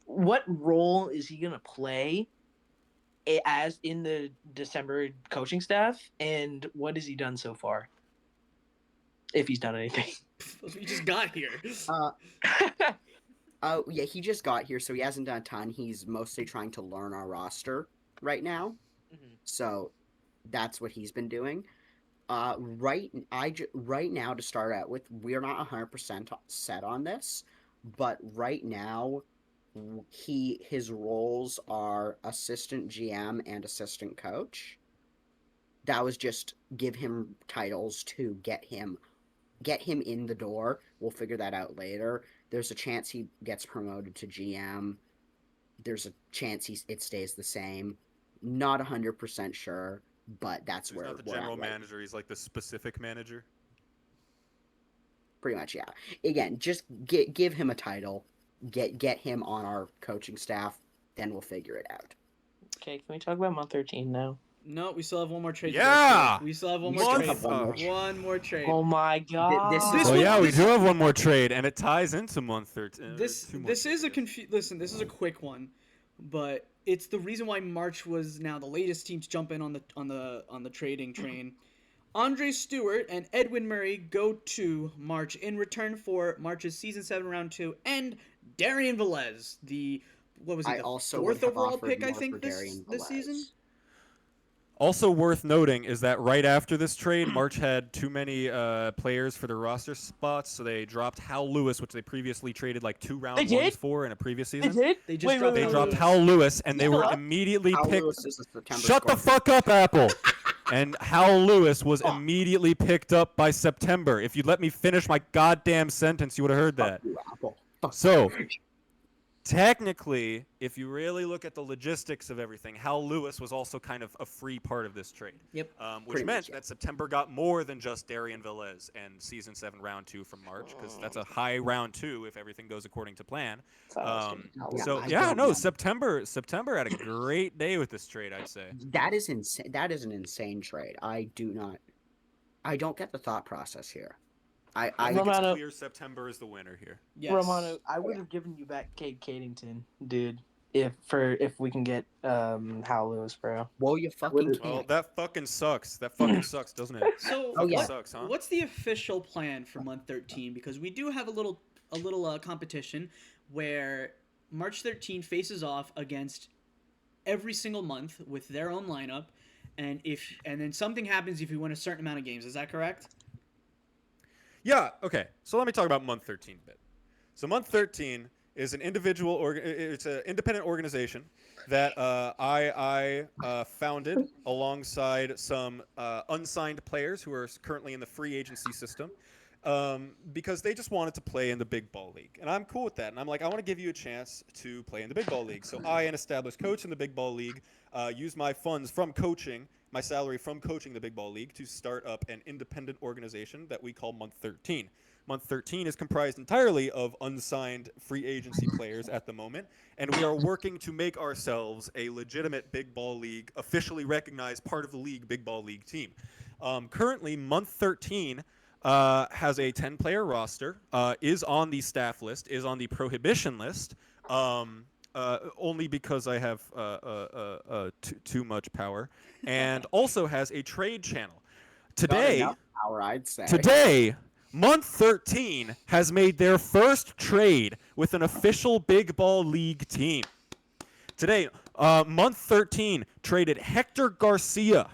What role is he gonna play as in the December coaching staff, and what has he done so far? If he's done anything. We just got here. Oh yeah, he just got here, so he hasn't done a ton. He's mostly trying to learn our roster right now, so that's what he's been doing. Right now to start out with, we're not 100% set on this, but right now, his roles are assistant GM and assistant coach. That was just give him titles to get him in the door. We'll figure that out later. There's a chance he gets promoted to GM. There's a chance it stays the same. Not 100% sure, but that's He's where not the we're general at, like, manager. He's like the specific manager. pretty much, yeah. Again, just give him a title, get him on our coaching staff, then we'll figure it out. Okay, can we talk about month 13 now? No, we still have one more trade. to go Yeah! through. We still have one We more still trade. have one more One more trade. Oh my god. This is This Well, one- yeah, we this- do have one more trade, and it ties into month 13. This is a listen. This is a quick one, but it's the reason why March was now the latest team to jump in on the trading train. Andre Stewart and Edwin Murray go to March in return for March's season 7 round 2 and Darian Velez, the what was he, I the also would 4th have overall offered pick I more think for this Darian this season. Velez. Also worth noting is that right after this trade, March had too many players for their roster spots, so they dropped Hal Lewis, which they previously traded like 2 round They did? ones for in a previous They season. did? They just Wait, dropped wait, They wait, dropped wait. Hal Lewis, and they Still were up? immediately Hal picked. Lewis is a September Shut the score. fuck up, Apple. And Hal Lewis was Oh. immediately picked up by September. If you'd let me finish my goddamn sentence, you would have heard that. Fuck you, Apple. Fuck So, you. technically, if you really look at the logistics of everything, Hal Lewis was also kind of a free part of this trade. Yep. Which Pretty meant much, yeah. that September got more than just Darian Velez and season 7 round 2 from March, because that's a high round 2 if everything goes according to plan. So I yeah, don't no, know. September had a great day with this trade, I'd say. That is insane. That is an insane trade. I don't get the thought process here. I I think it's Romano- clear September is the winner here. Yes. Romano, I would have given you back Cade Caddington, dude, if we can get Hal Lewis, bro. well, you fucking Would've- Well, can't. that fucking sucks. That fucking sucks, doesn't it? So Oh, yeah. Sucks, huh? what's the official plan for month 13? Because we do have a little competition where March 13 faces off against every single month with their own lineup, and then something happens if you win a certain amount of games. Is that correct? Yeah, okay. So let me talk about month 13 a bit. So month 13 is an it's an independent organization that I founded alongside some unsigned players who are currently in the free agency system, because they just wanted to play in the big ball league. And I'm cool with that. And I'm like, I want to give you a chance to play in the big ball league. So I, an established coach in the big ball league, use my funds from coaching, my salary from coaching the big ball league, to start up an independent organization that we call Month 13. Month 13 is comprised entirely of unsigned free agency players at the moment, and we are working to make ourselves a legitimate big ball league, officially recognized part of the league big ball league team. Currently, Month 13 has a 10-player roster, is on the staff list, is on the prohibition list, only because I have too much power, and also has a trade channel. Today, Got enough power, I'd say. Today, Month 13 has made their first trade with an official Big Ball League team. Today, Month 13 traded Hector Garcia,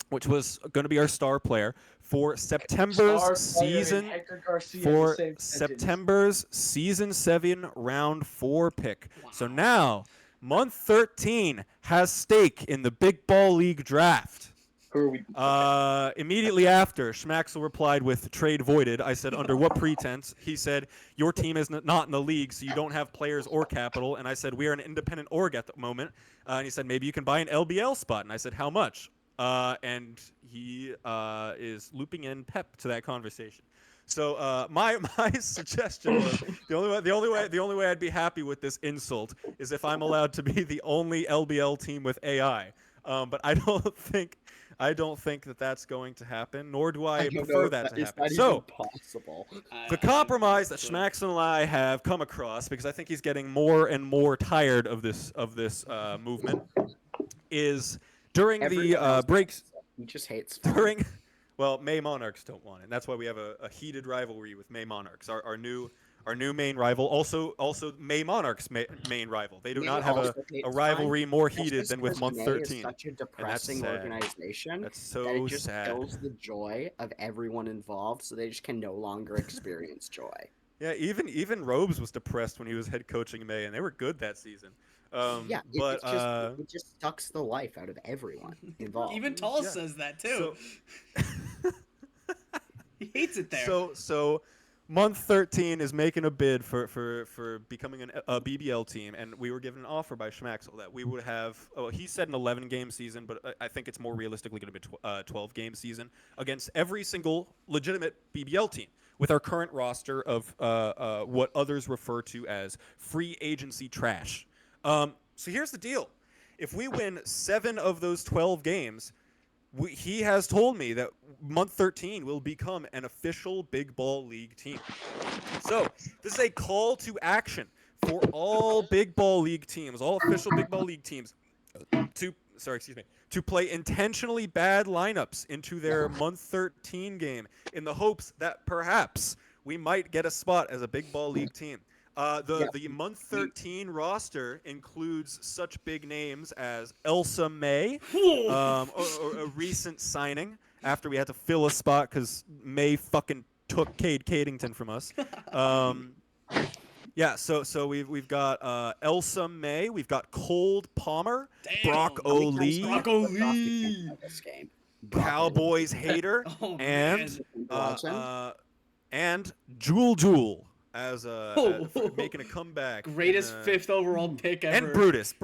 which was going to be our star player, for September's season 7 round 4 pick. Wow. So now, Month 13 has stake in the Big Ball League draft. Who are we? Immediately after, Schmaxel replied with trade voided. I said, under what pretense? He said, your team is not in the league, so you don't have players or capital. And I said, we are an independent org at the moment. And he said, maybe you can buy an LBL spot. And I said, how much? And he is looping in Pep to that conversation. So my suggestion was the only way I'd be happy with this insult is if I'm allowed to be the only LBL team with AI. But I don't think that that's going to happen, nor do I prefer that to happen. So, possible. the compromise that Schmaxel and I have come across, because I think he's getting more and more tired of this movement, is during the breaks. He just hates. Well, May Monarchs don't want it. And that's why we have a heated rivalry with May Monarchs, our new main rival. Also May Monarchs' main rival. They do not have a rivalry more heated than with Month 13. Is such a depressing organization. That's so that it just sad. kills the joy of everyone involved, so they just can no longer experience joy. Yeah, even Robes was depressed when he was head coaching May, and they were good that season. It just sucks the life out of everyone involved. Even Tall says that too. He hates it there. So Month 13 is making a bid for becoming a BBL team, and we were given an offer by Schmaxel that we would have. Oh, he said an 11-game season, but I think it's more realistically going to be a 12-game season against every single legitimate BBL team with our current roster of what others refer to as free agency trash. So here's the deal. if we win 7 of those 12 games, he has told me that month 13 will become an official Big Ball League team. So this is a call to action for all Big Ball League teams, all official Big Ball League teams, to play intentionally bad lineups into their month 13 game in the hopes that perhaps we might get a spot as a Big Ball League team. The month 13 roster includes such big names as Elsa May, a recent signing after we had to fill a spot because May fucking took Cade Cadington from us. Yeah, so we've got Elsa May, we've got Cold Palmer, Damn. Brock O'Lee, Brock O'Lee. This game. Cowboys hater, Oh, and man. And Jewel as Oh. making a comeback. Greatest 5th overall pick ever. And Brutus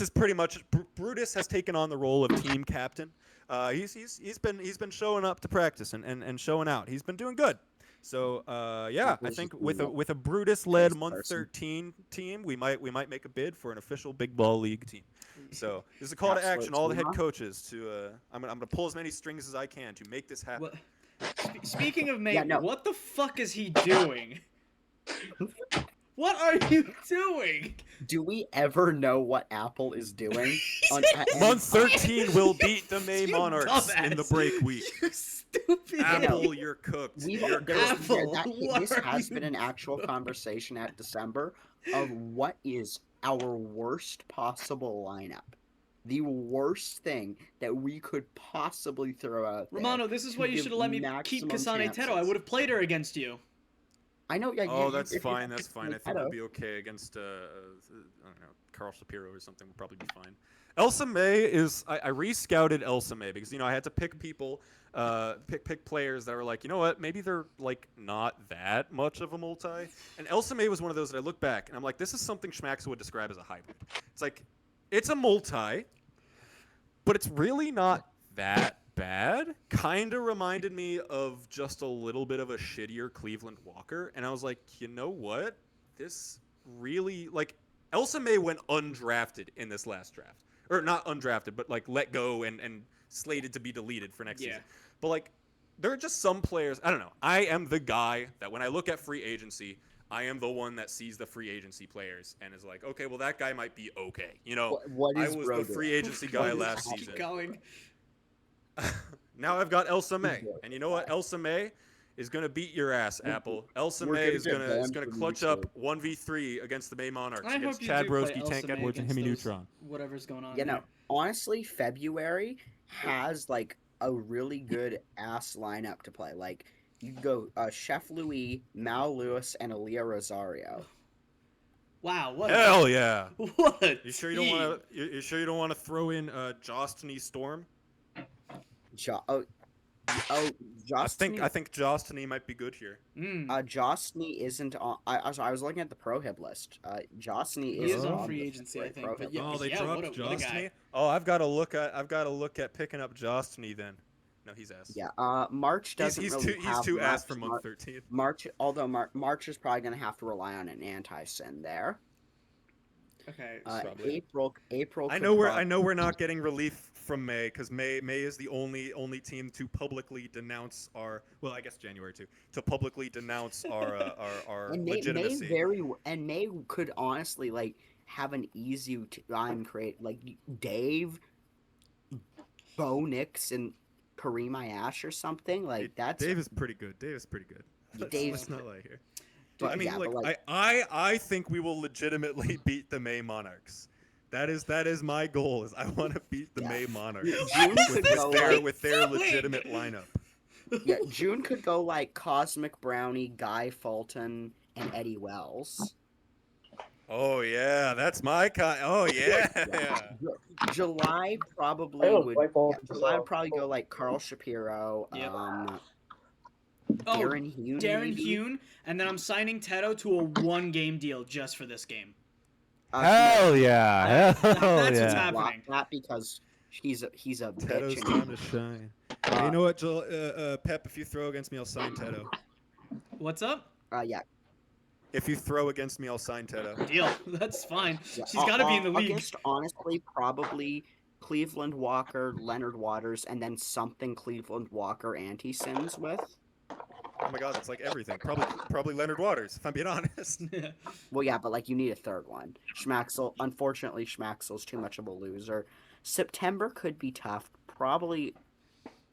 is pretty much Brutus has taken on the role of team captain. He's been showing up to practice and showing out. He's been doing good. So I think with a Brutus-led month 13 team, we might make a bid for an official Big Ball League team. So this is a call to action, all the head coaches to I'm gonna pull as many strings as I can to make this happen. Speaking of May, what the fuck is he doing? What are you doing? Do we ever know what Apple is doing? Month 13 will beat the May You Monarchs in the dumbass. break week. You stupid. Apple, you're cooked. You're cooked. Apple, This has been an actual conversation at December of what is our worst possible lineup. The worst thing that we could possibly throw out there. Romano, this is why you give should have let me keep maximum Kasane Teto. I chances. would have played her against you. I know. Yeah, Oh, you- that's if you fine. have That's to fine. play I think Teto. we'll be okay against I don't know, Carl Shapiro or something. We'll probably be fine. Elsa May is I re-scouted Elsa May because I had to pick people, pick players that were like, you know what, maybe they're like not that much of a multi. And Elsa May was one of those that I look back and I'm like, this is something Schmax would describe as a hybrid. It's like it's a multi, but it's really not that bad. Kind of reminded me of just a little bit of a shittier Cleveland Walker, and I was like, you know what? This really Elsa May went undrafted in this last draft, or not undrafted, but like let go and slated to be deleted for next season. But there are just some players. I don't know. I am the guy that when I look at free agency, I am the one that sees the free agency players and is like, okay, well that guy might be okay. What I is was Bro the free agency guy last Keep season. going. Now I've got Elsa May, and you know what? Elsa May is gonna beat your ass, Apple. Elsa we're May gonna is get gonna banned from clutch YouTube. up 1v3 against the May Monarchs, I hope against you Chad do play Broski, Elsa Tank May Edwards, and against Hemi those- Neutron. Whatever's going on. Yeah, no. there. Honestly, February has like a really good ass lineup to play. Like you can go Chef Louis, Mal Lewis, and Aaliyah Rosario. Wow. What? Hell yeah! What? A You sure you don't team. want to? You sure you don't want to throw in Jostany Storm? Jostany. I think Jostany might be good here. Jostany isn't on. I was looking at the pro hib list. Jostany He is on on free the agency, I think. pro But hib yeah, list. They yeah, dropped what a guy. Jostany. Oh, I've got to look at picking up Jostany then. No, he's ass. Yeah. March doesn't he's really too have ass much. for month 13. March, although March is probably going to have to rely on an anti-sin there. Okay. Probably. April. I know we're not getting relief from May because May is the only team to publicly denounce our I guess January too to publicly denounce our and legitimacy. May could honestly have an easy time create Dave, Bo Nix, and Kareem Ayash or something that's Dave is pretty good. Dave's Let's not lie here. But, I mean, yeah, I think we will legitimately beat the May Monarchs. That is my goal. Is I want to beat the May Monarchs June could go with their legitimate lineup. June could go Cosmic Brownie, Guy Fulton, and Eddie Wells. Oh yeah, that's my kind. Oh yeah. July probably would. July would probably go Carl Shapiro. Yep. Darren Hune. Darren maybe? Hune, and then I'm signing Teto to a 1-game deal just for this game. Hell yeah! That's what's yeah! happening. Not because he's a Teto's bitch. time to shine. Hey, you know what, Joel, Pep? If you throw against me, I'll sign Teto. What's up? Yeah. If you throw against me, I'll sign Teto. Deal. That's fine. Yeah, She's got to be in the league. August, honestly, probably Cleveland Walker, Leonard Waters, and then something Cleveland Walker anti-sins with. Oh my god, that's like everything. Probably Leonard Waters, if I'm being honest. Well, yeah, but like you need a third one. Schmaxel, unfortunately, Schmaxel's too much of a loser. September could be tough. Probably,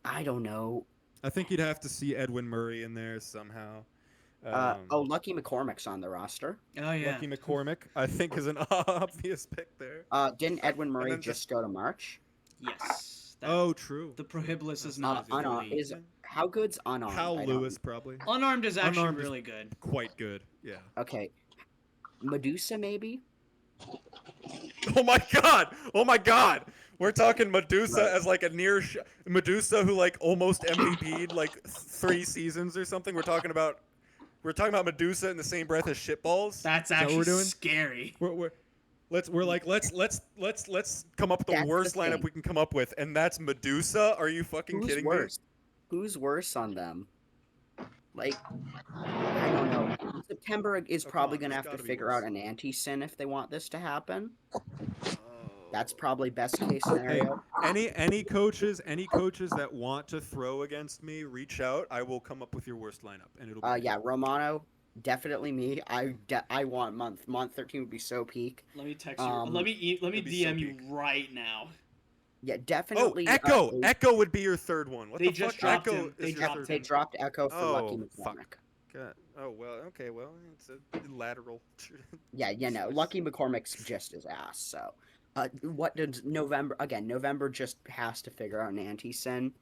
I don't know. I think you'd have to see Edwin Murray in there somehow. Lucky McCormick's on the roster. Oh yeah. Lucky McCormick, I think, is an obvious pick there. Didn't Edwin Murray then just go to March? Yes. That- Oh, true. The Prohibitus is not Unarmed fully- is how good's unarmed? Hal I don't- Lewis, probably. Unarmed is actually Unarmed is- really good. Quite good, yeah. Okay, Medusa maybe. Oh my god! Oh my god! We're talking Medusa Right. as like a Medusa who like almost MVP'd like 3 seasons or something. We're talking about Medusa in the same breath as shitballs. That's Is that what actually we're doing? scary. Let's come up with the That's the worst lineup thing. we can come up with, and that's Medusa. Are you fucking Who's kidding worse? Who's worse on them? Like, I don't know. September is Oh, come probably on, gonna there's have to gotta be figure worse. out an anti-sin if they want this to happen. me? That's probably best case scenario. Any coaches that want to throw against me, reach out. I will come up with your worst lineup, and it'll be Yeah, Romano, definitely me. I want month 13 would be so peak. Let me text you. Um, Let me it'd be DM so you peak. right now. Yeah, Oh, definitely. Echo! Echo would be your third one. What They the just fuck? dropped Echo him. is They your dropped third They him. dropped Echo for Lucky Oh, fuck. McCormick. God. Oh well, okay, well it's a lateral. Yeah, Lucky McCormick's just his ass. So, what does November again? November just has to figure out an anti-sin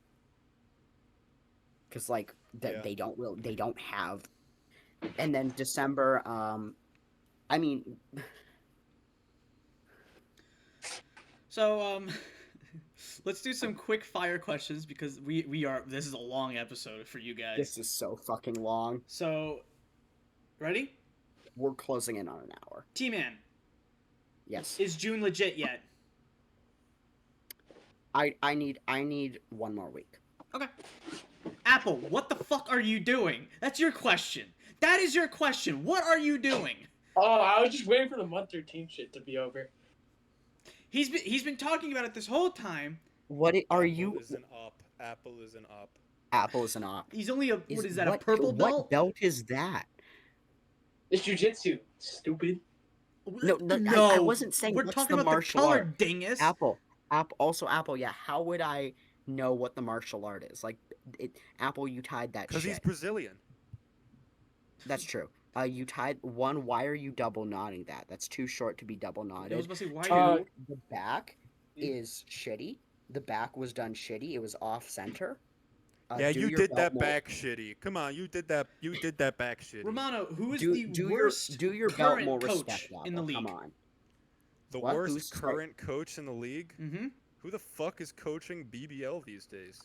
because like Yeah. they don't have, and then December. I mean, So let's do some quick fire questions because we are this is a long episode for you guys. this is so fucking long. So, ready? We're closing in on an hour. T-Man, Yes, is June legit yet? I need one more week. Okay. Apple, what the fuck are you doing? That's your question. That is your question. What are you doing? Oh, I was just waiting for the month 13 shit to be over. He's been talking about it this whole time. What are Apple you? is an op. Apple is an op. Apple is an op. He's only a what is that? A what- purple belt? What belt is that? It's jujitsu. Stupid. No, I wasn't saying We're what's talking the about the martial color, art. dingus. Apple. Apple. Yeah, how would I know what the martial art is? Like, Apple, you tied that Because shit. he's Brazilian. That's true. You tied one. Why are you double knotting that? That's too short to be double I was knotted. about to say, why Two, are you? the back is shitty. The back was done shitty. It was off center. Yeah, do you your did belt that more- back shitty. Come on, you did that. You did that back shitty. Romano, who is Do, the do worst your belt current more coach respect, in the Apple. league? Come on. The What? worst Who's- current coach in the league. Mm-hmm. Who the fuck is coaching BBL these days?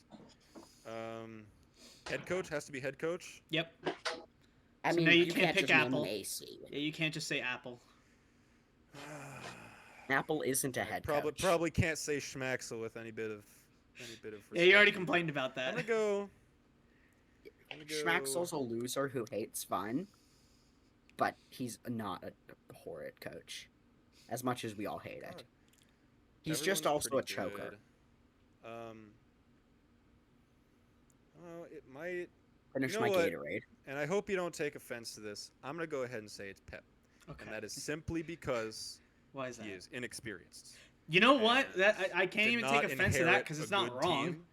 Head coach has to be head coach. Yep. I So mean, now you you can't can't pick just name Apple. an AC. Yeah, you can't just say Apple. Apple isn't a head coach. Probably can't say Schmaxel with any bit of. Yeah, you already respect. complained about I'm that. gonna go. Schmaxel's a loser who hates fun, but he's not a horrid coach. As much as we all hate it, he's just Everyone's also a pretty choker. good. Oh, it might. Finish You know my what? Gatorade. And I hope you don't take offense to this. I'm gonna go ahead and say it's Pep, Okay. and that is simply because Why is that? he is inexperienced. You know what? and That I can't did even not take offense to that inherit because a it's not good wrong. team.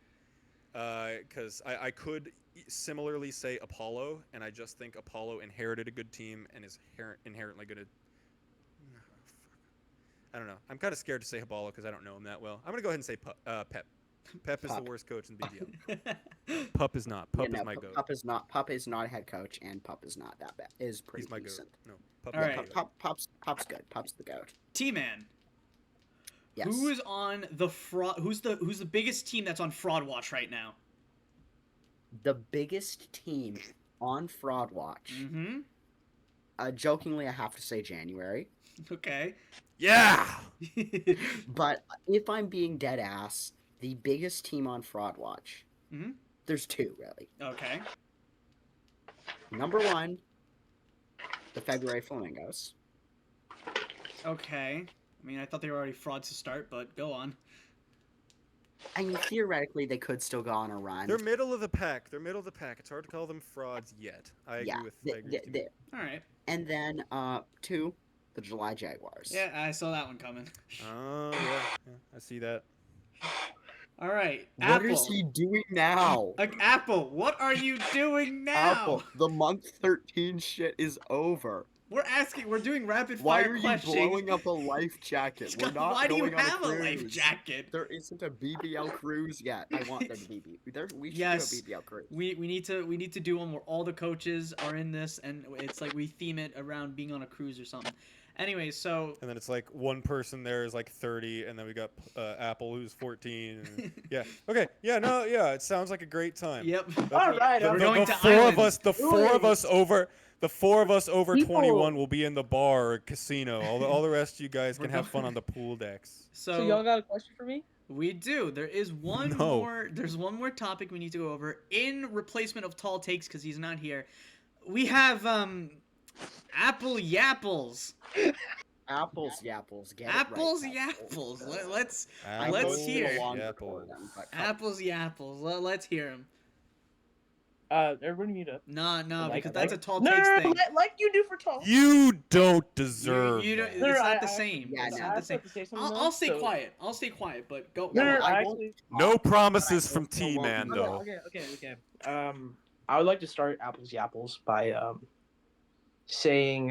Because I could similarly say Apollo, and I just think Apollo inherited a good team and is inherently going to. I don't know. I'm kind of scared to say Apollo because I don't know him that well. I'm going to go ahead and say Pep. Pep is the Pup. worst coach in BBL. Pup is not. Pup Yeah, is no, my goat. Pup is not. Pup is not a head coach, and Pup is not that bad. Is pretty He's my goat. decent. No, Pup All is right. my goat. Pup's good. Pup's the goat. T-Man, Yes. who is on the fraud? Who's the biggest team that's on fraud watch right now? the biggest team on Fraud Watch? Mm-hmm. Jokingly, I have to say January. Okay. Yeah. But if I'm being dead ass, the biggest team on Fraud Watch, Mhm. there's two, really. Okay. Number one, The February Flamingos. Okay. I mean, I thought they were already frauds to start, but go on. I mean, theoretically, they could still go on a run. They're middle of the pack. It's hard to call them frauds yet. I agree with you. All right. And then, 2, the July Jaguars. Yeah, I saw that one coming. Oh, yeah, I see that. All right. What Apple. is he doing now? Apple, what are you doing now? Apple, the month 13 shit is over. We're doing rapid Why fire are you questions. blowing up a life jacket? We're Scott, not why do you going on have a cruise. life jacket? There isn't a BBL cruise yet. I want there to be. We should Yes. do a BBL cruise. We need to do one where all the coaches are in this, and it's like we theme it around being on a cruise or something. Anyway, so And then it's like one person there is like 30, and then we got Apple who's 14. And, yeah. Okay. Yeah. No. Yeah. It sounds like a great time. yep. All right, We're going the to four islands. of us. The four of us over. The four of us over People- 21 will be in the bar or casino. All the rest of you guys We're can have going- fun on the pool decks. So y'all got a question for me? We do. There is one No. more. There's one more topic we need to go over in replacement of Tall Takes because he's not here. We have Apple Yapples. Apples, yapples. Get Apples it right, Yapples. Let's Apples, hear. Yapples. Apples Yapples. Let's hear him. Everybody mute up. No, Like- because that's a Tall No, Takes no, thing. like you do for tall. You don't deserve. You don't, that. it's No, no, not the I- same. Yeah, It's no. not the same. to say something I'll though, stay so- quiet. I'll stay quiet, but go. No, no, I I won't actually. No promises I from won't- I T won't- Man Okay, though. okay. I would like to start Apples Yapples by saying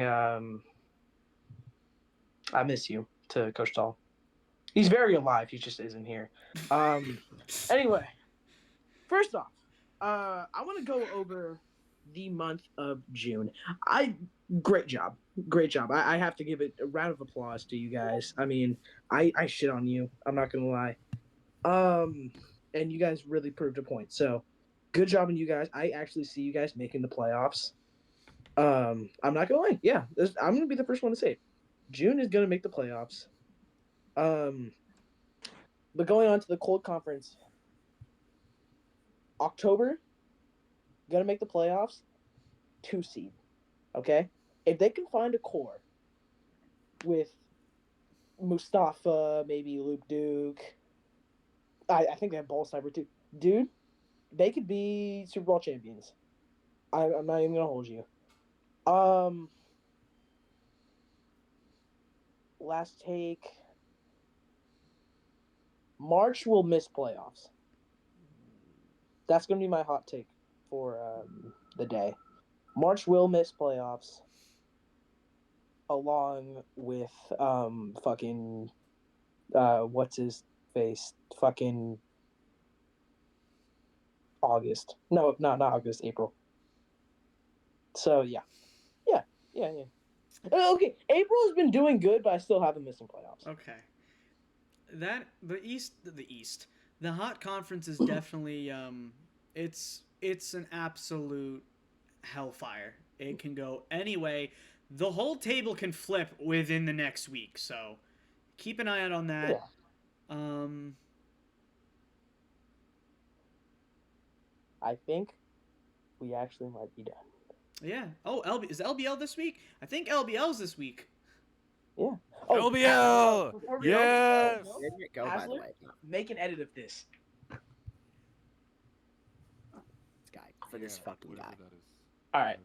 I miss you to Coach Tall. He's very alive. He just isn't here. Anyway, first off, I want to go over the month of June. Great job. I have to give it a round of applause to you guys. I mean, I shit on you. I'm not gonna lie. And you guys really proved a point. So, good job on you guys. I actually see you guys making the playoffs. I'm not gonna lie. Yeah, I'm gonna be the first one to say it. June is gonna make the playoffs. But going on to the cold conference, October, gonna make the playoffs, 2 seed. Okay, if they can find a core with Mustafa, maybe Luke Duke, I think they have Ball Sniper too. Dude, they could be Super Bowl champions. I'm not even gonna hold you. Last take. March will miss playoffs. That's gonna be my hot take for the day. March will miss playoffs, along with fucking what's his face, fucking August. No, not August, April. So yeah. Okay, April has been doing good, but I still have them missing playoffs. Okay. The hot conference is definitely it's an absolute hellfire. It can go any way. The whole table can flip within the next week, so keep an eye out on that. Yeah. I think we actually might be done. Yeah. Oh, is LBL this week? I think LBL's this week. Yeah. LBL! Before we Yes! go, Where did it go, by the Haslett? way? make an edit of this. This guy. For this fucking guy. All right.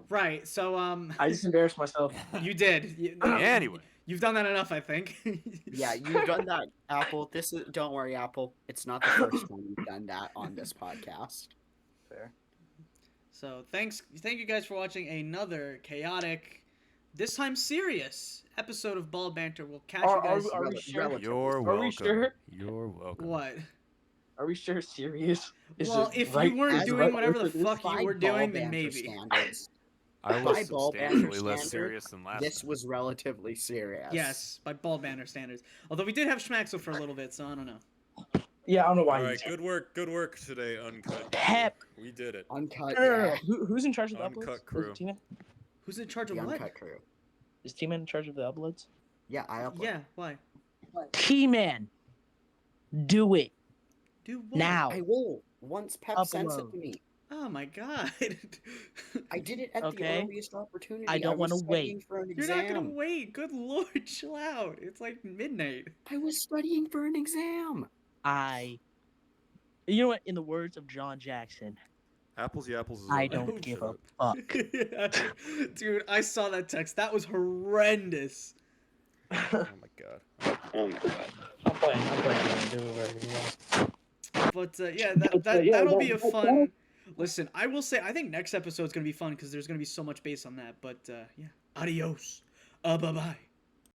Right. So I just embarrassed myself. you did. Anyway. You've done that enough, I think. Yeah, you've done that, Apple. Don't worry, Apple. It's not the first time you've done that on this podcast. Fair. So thank you guys for watching another chaotic, this time serious episode of Ball Banter. We'll catch you guys. Are we sure? relative. You're Are welcome. we sure? You're welcome. What? Are we sure? Serious? Is Well, it if right- you weren't is it doing right whatever the after this? fuck you By were Ball doing, then Banter maybe. standards, I By was Ball substantially Banter less standard, serious than last this time. was relatively serious. Yes, by Ball Banter standards. Although we did have Schmaxel for a little bit, so I don't know. Yeah, I don't know why. All you right, did good work today, Uncut. Pep. We did it. Uncut, No, no, no, yeah. no. Who's in charge of the Uncut uploads? crew. Is T-Man? Who's in charge of The what? Uncut crew. Is T-Man in charge of the uploads? Yeah, I upload. Yeah, why? T-Man, do it Do what? now. I will. Once Pep sends it Upload. to me. Oh my god. I did it at the Okay. earliest opportunity. I don't was wanna wait. studying for an You're not gonna exam. wait. Good lord, chill out. It's like midnight. I was studying for an exam. You know what? In the words of John Jackson, Apples, yeah, apples is I over. don't Oh, give Shut a up. fuck. Dude, I saw that text. That was horrendous. Oh my god. I'm playing. Do whatever you want. But yeah, But, that'll be a that'll- fun. Listen, I will say I think next episode's gonna be fun because there's gonna be so much based on that. But yeah, adios. Bye bye.